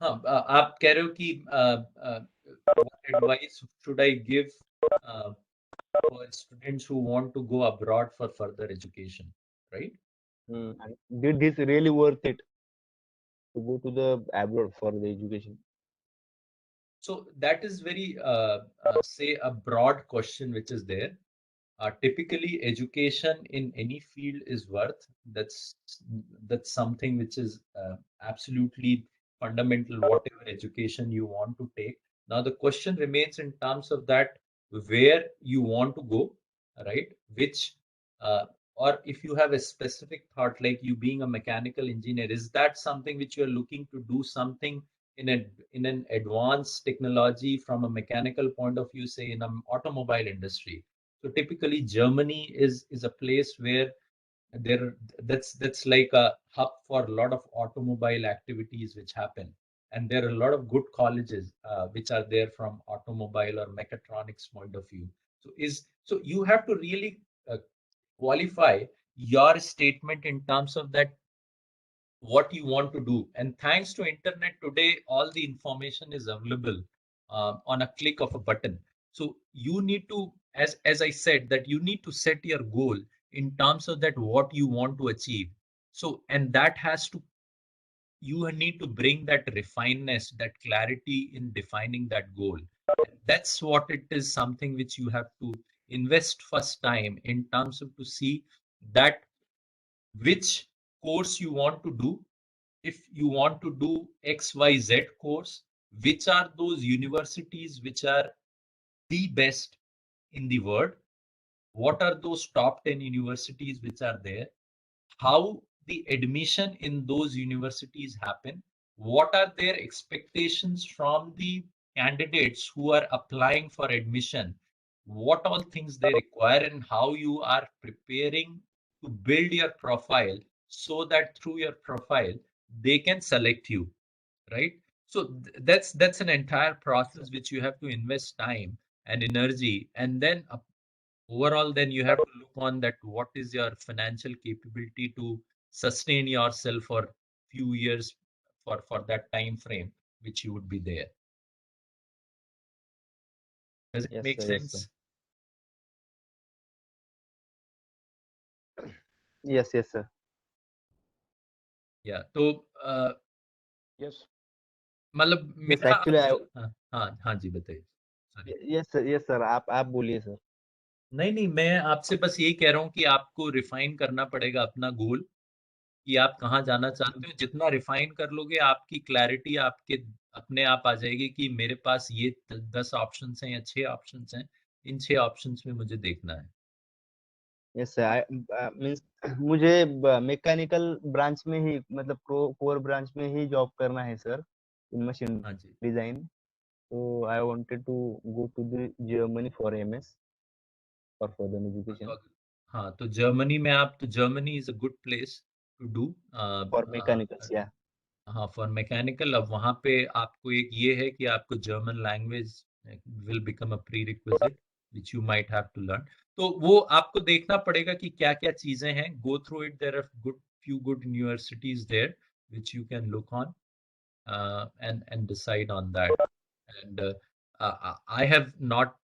हाँ, आप कह रहे हो कि what advice should I give for students who want to go abroad for further education, right? And did this really worth it to go to the abroad for the education? So that is very, say, a broad question which is there. Typically, education in any field is worth. That's something which is absolutely fundamental. Whatever education you want to take. Now the question remains in terms of that where you want to go, right? Which or if you have a specific thought, like you being a mechanical engineer, is that something which you are looking to do something in an advanced technology from a mechanical point of view, say in an automobile industry? So typically, Germany is a place where that's like a hub for a lot of automobile activities which happen, and there are a lot of good colleges which are there from automobile or mechatronics point of view. So you have to really qualify your statement in terms of that what you want to do. And thanks to internet today, all the information is available on a click of a button. So you need to, as I said, that you need to set your goal in terms of that what you want to achieve. So, and that has to, you need to bring that refinedness, that clarity in defining that goal. That's what it is, something which you have to invest first time in terms of to see that which course you want to do. If you want to do XYZ course, which are those universities which are the best in the world? What are those top 10 universities which are there? How the admission in those universities happen? What are their expectations from the candidates who are applying for admission? What all things they require, and how you are preparing to build your profile so that through your profile they can select you, right? So that's an entire process which you have to invest time and energy, and then overall then you have to look on that what is your financial capability to sustain yourself for few years for that time frame which you would be there. Does it Yes, make sir. Yes, sense? Yes, yes, sir. Yeah, तो Yes. मतलब Yes, मेरा actually, हाँ जी बताइए. Sorry. yes, sir. आप बोलिए sir. नहीं, मैं आपसे बस यही कह रहा हूँ कि आपको रिफाइन करना पड़ेगा अपना गोल, कि आप कहाँ जाना चाहते हो. जितना रिफाइन कर लोगे, आपकी क्लैरिटी आपके अपने आप आ जाएगी कि मेरे पास ये 10 ऑप्शंस हैं या 6 ऑप्शंस हैं. इन 6 ऑप्शंस में मुझे देखना है. यस सर मीन्स मुझे मैकेनिकल ब्रांच में ही मतलब कोर ब्रांच में ही जॉब करना है सर इन मशीन हाँ जी। डिजाइन तो I wanted to go to the Germany for MS for further education हाँ, तो जर्मनी में आप तो Germany is a good place to do for mechanicals या हाँ फॉर मैकेनिकल। अब वहाँ पे आपको एक ये है कि आपको German language will become a prerequisite which you might have to learn. तो वो आपको देखना पड़ेगा कि क्या क्या चीजें हैं। Go through it, there are few good universities there which you can look on and decide on that. And I have not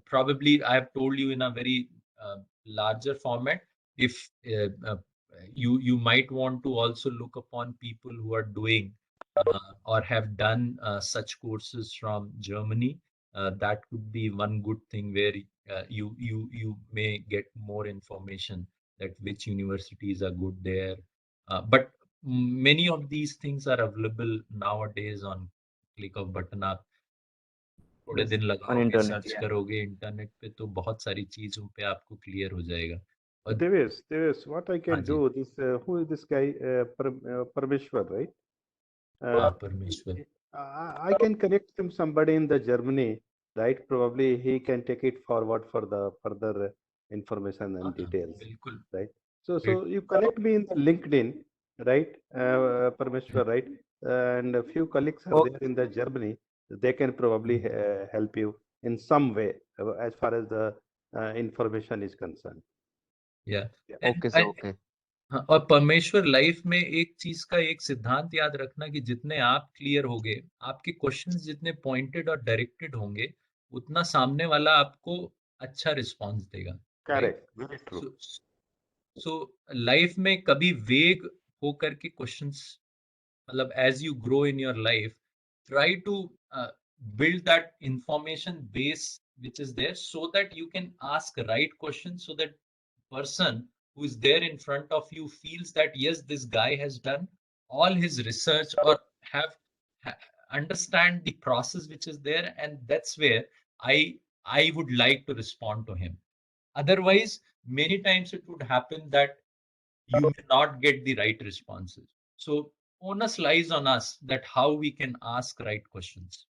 probably I have told you in a very larger format. If you might want to also look upon people who are doing or have done such courses from Germany. That could be one good thing where you may get more information that which universities are good there. But many of these things are available nowadays on click of button. आप थोड़े yes दिन on लगाओगे, internet search yeah करोगे internet पे तो बहुत सारी चीजों पे आपको क्लियर हो जाएगा। और Devesh, what I हाँ can ji, do this? Who is this guy? Parmeshwar, right? हाँ Uh, परमेश्वर। I can connect him somebody in the Germany, right? Probably he can take it forward for the further information हाँ and details, बिल्कुल। right? So Great. you connect me in the LinkedIn, right? Parmeshwar, right? And a few colleagues are oh there in the Germany. They can probably help you in some way as far as the information is concerned. या okay sir okay हाँ, और परमेश्वर life में एक चीज का एक सिद्धांत याद रखना कि जितने आप क्लियर होगे, आपके क्वेश्चंस जितने पॉइंटेड और डायरेक्टेड होंगे, उतना सामने वाला आपको अच्छा रिस्पांस देगा, right? Correct. Very true. So life में कभी वेग होकर के क्वेश्चंस मतलब as you grow in your life, try to build that information base which is there so that you can ask right questions so that person who is there in front of you feels that yes, this guy has done all his research or have understand the process which is there, and that's where I would like to respond to him. Otherwise, many times it would happen that you may not get the right responses. So onus lies on us that how we can ask right questions.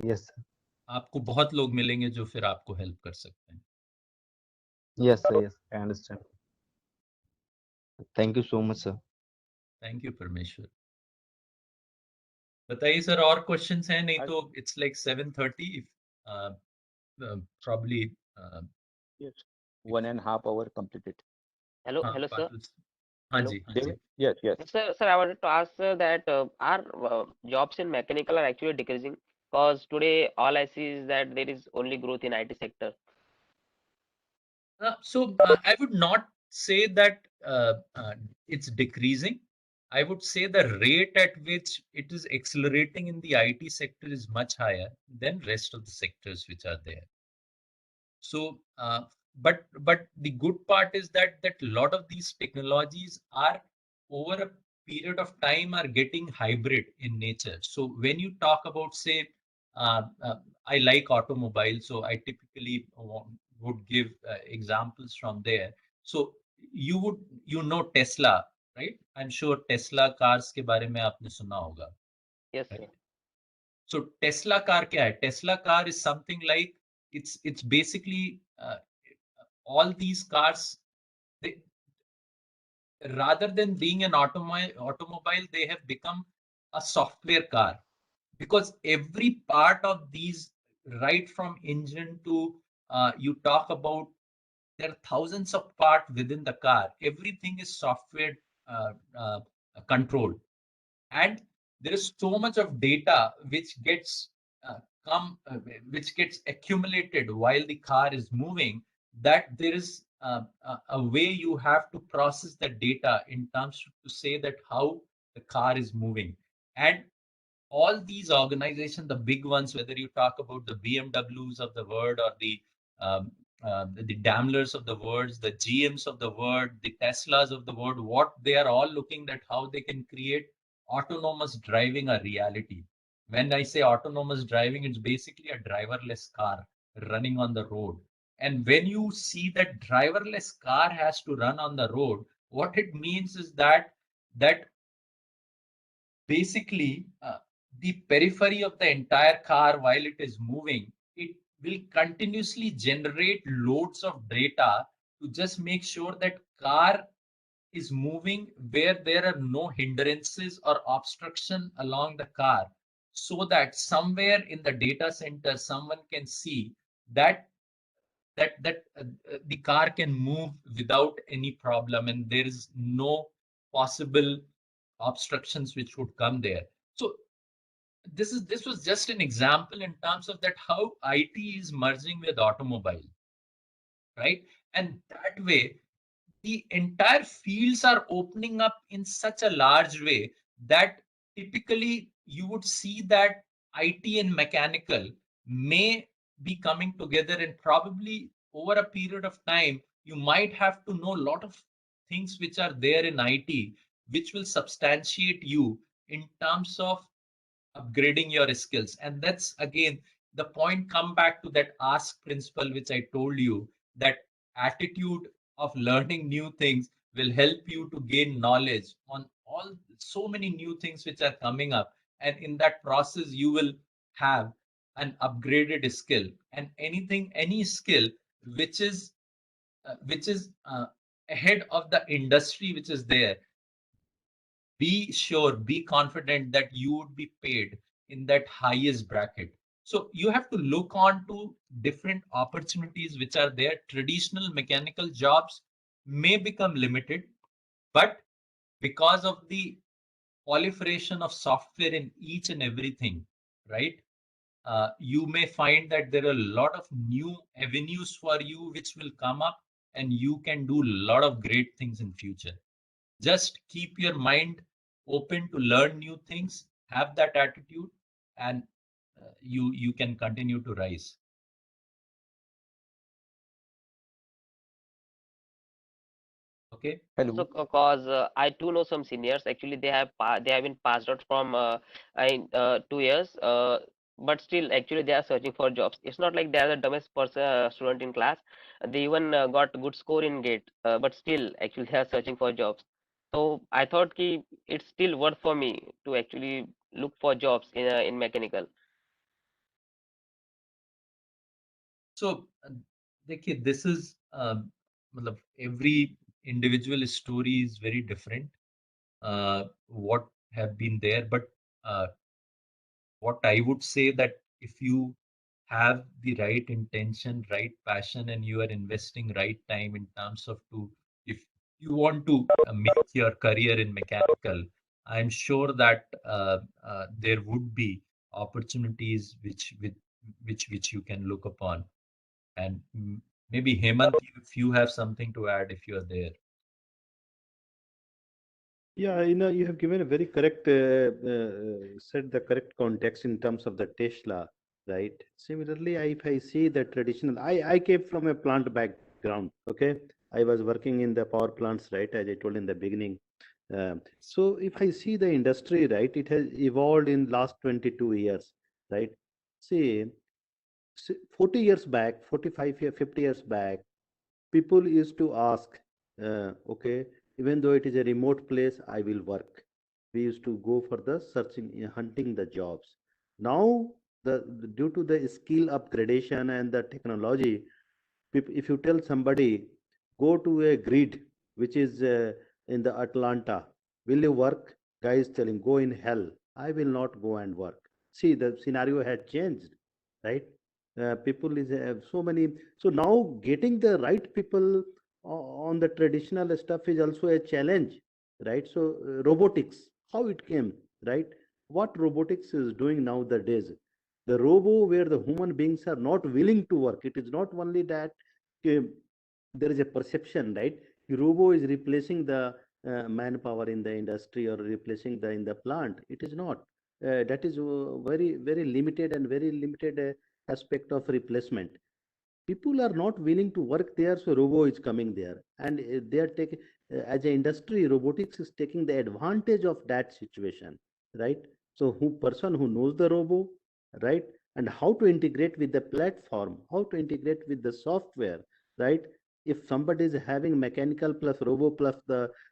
yes sir आपको बहुत लोग मिलेंगे जो फिर आपको help कर सकते हैं। yes sir yes I understand thank you so much sir thank you परमेश्वर। बताइए सर, और क्वेश्चंस हैं? नहीं तो it's like 7:30 probably Yes, 1.5 hour completed. Hello, हाँ hello, sir. पाटिल हाँ Hello. जी, हाँ David? Ji. Yes, yes. Sir, I wanted to ask sir that our jobs in mechanical are actually decreasing because today all I see is that there is only growth in IT sector. So I would not say that it's decreasing. I would say the rate at which it is accelerating in the IT sector is much higher than rest of the sectors which are there. So, but the good part is that a lot of these technologies are over a period of time are getting hybrid in nature. So when you talk about say, I like automobile, so I typically would give examples from there. So you know Tesla, right? I'm sure Tesla cars के बारे में आपने सुना होगा, Yes, right? sir. So Tesla car क्या है? Tesla car is something like it's basically all these cars, they, rather than being an automobile, they have become a software car because every part of these, right from engine to you talk about, there are thousands of parts within the car. Everything is software uh, uh, controlled, and there is so much of data which gets which gets accumulated while the car is moving, that there is a way you have to process that data in terms to say that how the car is moving. And all these organizations, the big ones, whether you talk about the BMWs of the world or the Daimlers of the world, the GMs of the world, the Teslas of the world, what they are all looking at how they can create autonomous driving a reality. When I say autonomous driving, it's basically a driverless car running on the road. And when you see that driverless car has to run on the road, what it means is that basically the periphery of the entire car, while it is moving, it will continuously generate loads of data to just make sure that car is moving where there are no hindrances or obstruction along the car, so that somewhere in the data center someone can see that the car can move without any problem and there is no possible obstructions which would come there. So this was just an example in terms of that how IT is merging with automobile, right? And that way the entire fields are opening up in such a large way that typically you would see that IT and mechanical may be coming together, and probably over a period of time you might have to know a lot of things which are there in IT which will substantiate you in terms of upgrading your skills. And that's again the point, come back to that ask principle which I told you, that attitude of learning new things will help you to gain knowledge on all so many new things which are coming up, and in that process you will have an upgraded skill. And any skill which is ahead of the industry which is there, be sure, be confident that you would be paid in that highest bracket. So you have to look on to different opportunities which are there. Traditional mechanical jobs may become limited, but because of the proliferation of software in each and everything, right? You may find that there are a lot of new avenues for you which will come up, and you can do a lot of great things in future. Just keep your mind open to learn new things, have that attitude, and you can continue to rise. Okay. So, cause I do know some seniors. Actually, they have been passed out from in 2 years. But still, actually, they are searching for jobs. It's not like they are the dumbest person student in class. They even got good score in GATE. But still, actually, they are searching for jobs. So I thought ki it's still worth for me to actually look for jobs in mechanical. So देखिए, this is मतलब every individual story is very different. What have been there, but what I would say that if you have the right intention, right passion, and you are investing right time in terms of if you want to make your career in mechanical, I'm sure that there would be opportunities which you can look upon. And maybe Hemant, if you have something to add, if you are there. Yeah, you have given a very correct, said the correct context in terms of the Tesla, right? Similarly, if I see the traditional, I came from a plant background, okay? I was working in the power plants, right, as I told in the beginning. So if I see the industry, right, it has evolved in last 22 years, right? See, 40 years back, 45 years, 50 years back, people used to ask, okay, even though it is a remote place, I will work. We used to go for the searching, hunting the jobs. Now, due to the skill upgradation and the technology, if you tell somebody, go to a grid, which is in the Atlanta, will you work? Guy is telling, go in hell. I will not go and work. See, the scenario had changed, right? People is so many. So now getting the right people on the traditional stuff is also a challenge, right? So robotics, how it came, right? What robotics is doing nowadays? The robo where the human beings are not willing to work. It is not only that there is a perception, right? Robo is replacing the manpower in the industry or replacing the in the plant. It is not. That is very limited and very limited aspect of replacement. People are not willing to work there, so robo is coming there, and they are taking as an industry, robotics is taking the advantage of that situation, right? So who person who knows the robo, right, and how to integrate with the platform, how to integrate with the software, right? If somebody is having mechanical plus robo plus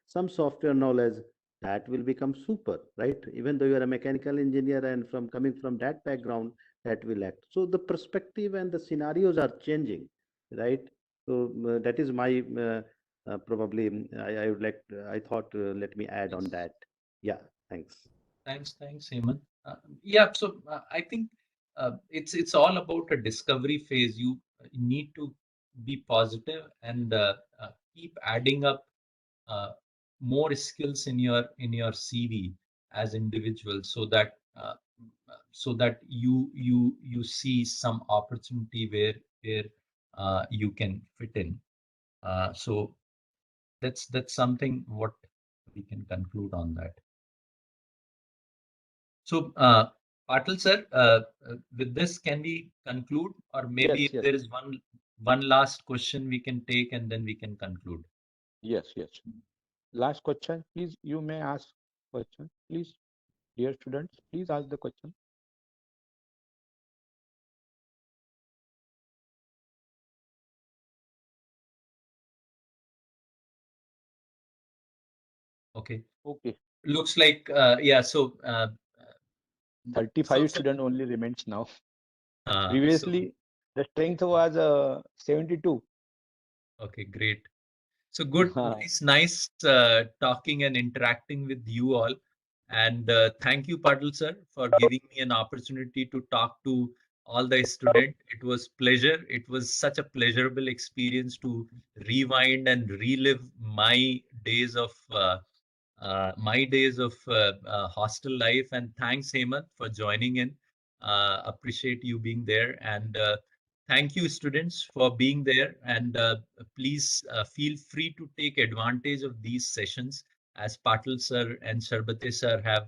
some software knowledge, that will become super, right? Even though you are a mechanical engineer and from coming from that background, that will act. So the perspective and the scenarios are changing, right? So that is my probably I would like I thought let me add on Yes. that. Yeah, thanks. Thanks, Hemant. Yeah, so I think it's all about a discovery phase. You need to be positive and keep adding up uh, more skills in your CV as individuals, so that you see some opportunity where you can fit in. So that's something what we can conclude on that. So, Patil sir, with this, can we conclude, or maybe Yes, if yes, there is one last question we can take, and then we can conclude. yes, yes. Last question, please. You may ask question, please. Dear students, please ask the question. Okay. Okay. Looks like yeah. So 35 sir, student only remains now. so Previously, the strength was 72. okay, great. So good. It's nice talking and interacting with you all. And thank you, Patil sir, for giving me an opportunity to talk to all the students. It was pleasure. It was such a pleasurable experience to rewind and relive my days of hostel life. And thanks, Hemant, for joining in. Appreciate you being there. And thank you, students, for being there. And please feel free to take advantage of these sessions, as Patil sir and Sharbate sir have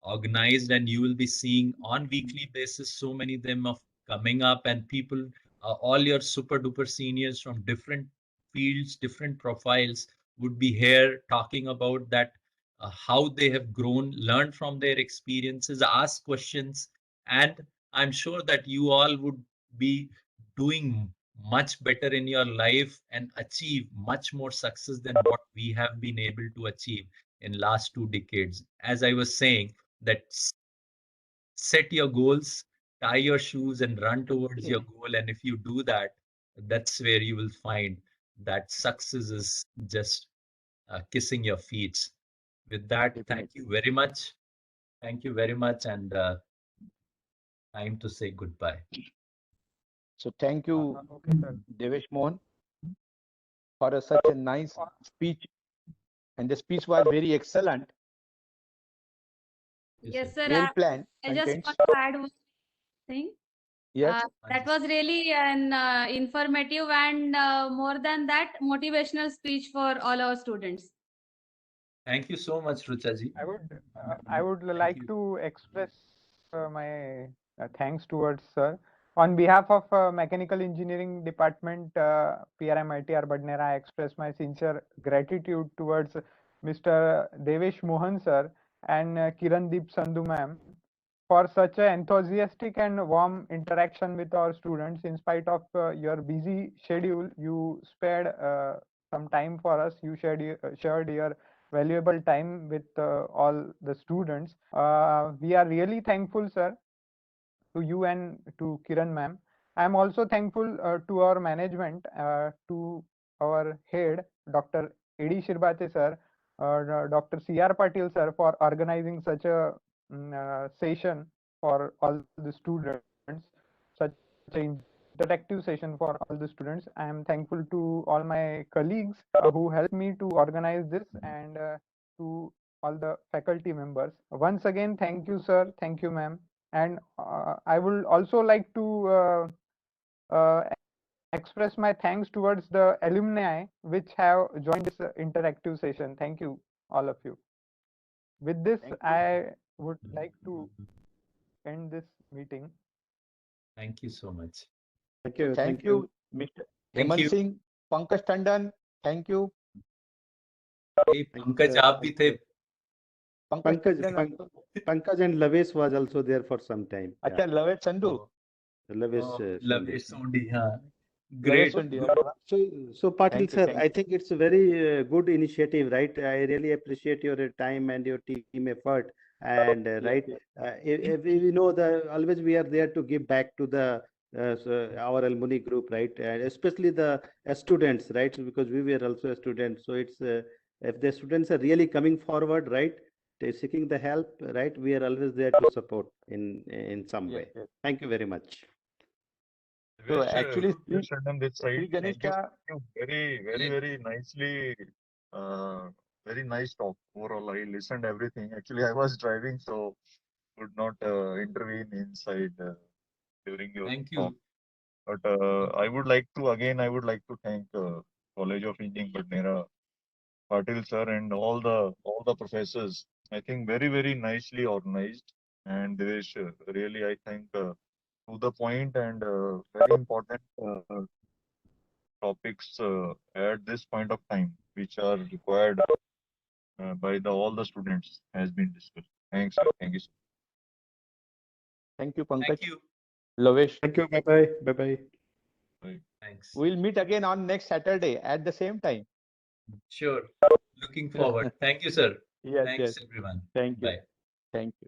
organized. And you will be seeing on weekly basis so many of them of coming up, and people, all your super duper seniors from different fields, different profiles would be here talking about that, how they have grown, learned from their experiences, ask questions, and I'm sure that you all would be doing much better in your life and achieve much more success than what we have been able to achieve in last 2 decades. As I was saying, that set your goals, tie your shoes, and run towards your goal. And if you do that, that's where you will find that success is just kissing your feet. With that, thank you very much. Thank you very much, and time to say goodbye. So thank you, Okay, sir. Devesh Mohan, for such a nice speech, and the speech was very excellent, Yes, sir. well planned I just contents. want to add one thing. Yes. That was really an informative and more than that, motivational speech for all our students. Thank you so much, Ruchaji. I would like to express my thanks towards sir. On behalf of Mechanical Engineering Department, PRMITR Badnera, I express my sincere gratitude towards Mr. Devesh Mohan sir and Kirandeep Sandhu ma'am for such an enthusiastic and warm interaction with our students. In spite of your busy schedule, you spared some time for us. You shared your valuable time with all the students. We are really thankful, sir, to you and to Kiran ma'am. I am also thankful to our management, to our head, Dr. A.D. Shirbate sir, Dr. C.R. Patil sir, for organizing such a session for all the students, such an interactive session for all the students. I am thankful to all my colleagues who helped me to organize this, and to all the faculty members. Once again, thank you, sir. Thank you, ma'am. And I would also like to express my thanks towards the alumni which have joined this interactive session. Thank you, all of you. With this, I would like to end this meeting. Thank you so much. Thank you. Thank you, Mr. Thank Hemant you. Singh, Pankaj Tandon. Thank you. Hey, Pankaj, आप भी थे. Pankaj and Lavesh was also there for some time. अच्छा, Lavesh Sandhu. Lavish Sondi. Lavish Sondi, huh? Lavish Great. Sondi, good. So Patil Thank you, sir, thank I think it's a very good initiative, right? I really appreciate your time and your team effort. And right, if we know that always we are there to give back to the our alumni group, right? And especially the students, right? Because we were also a student. So it's if the students are really coming forward, right? They're seeking the help, right? We are always there to support in some Yes, way. yes. Thank you very much. So Devesh, actually, yes, and on this Sri side, Ganesha, you very nicely, uh, very nice talk overall. I listened everything. Actually, I was driving, so could not intervene inside during your Thank talk. you. But I would like to thank College of Engineering Badnera, Patil sir, and all the professors. I think very nicely organized. And Devesh, really, I think to the point and very important topics at this point of time, which are required by all the students, has been discussed. Thanks, sir. Thank you, sir. thank you, Pankaj, Thank you. Lavish. Thank you. Bye bye. Bye bye. Bye. Thanks. We'll meet again on next Saturday at the same time. Sure. Looking forward. Thank you, sir. Yes, Thanks, yes. everyone. Thank you. Bye. Thank you.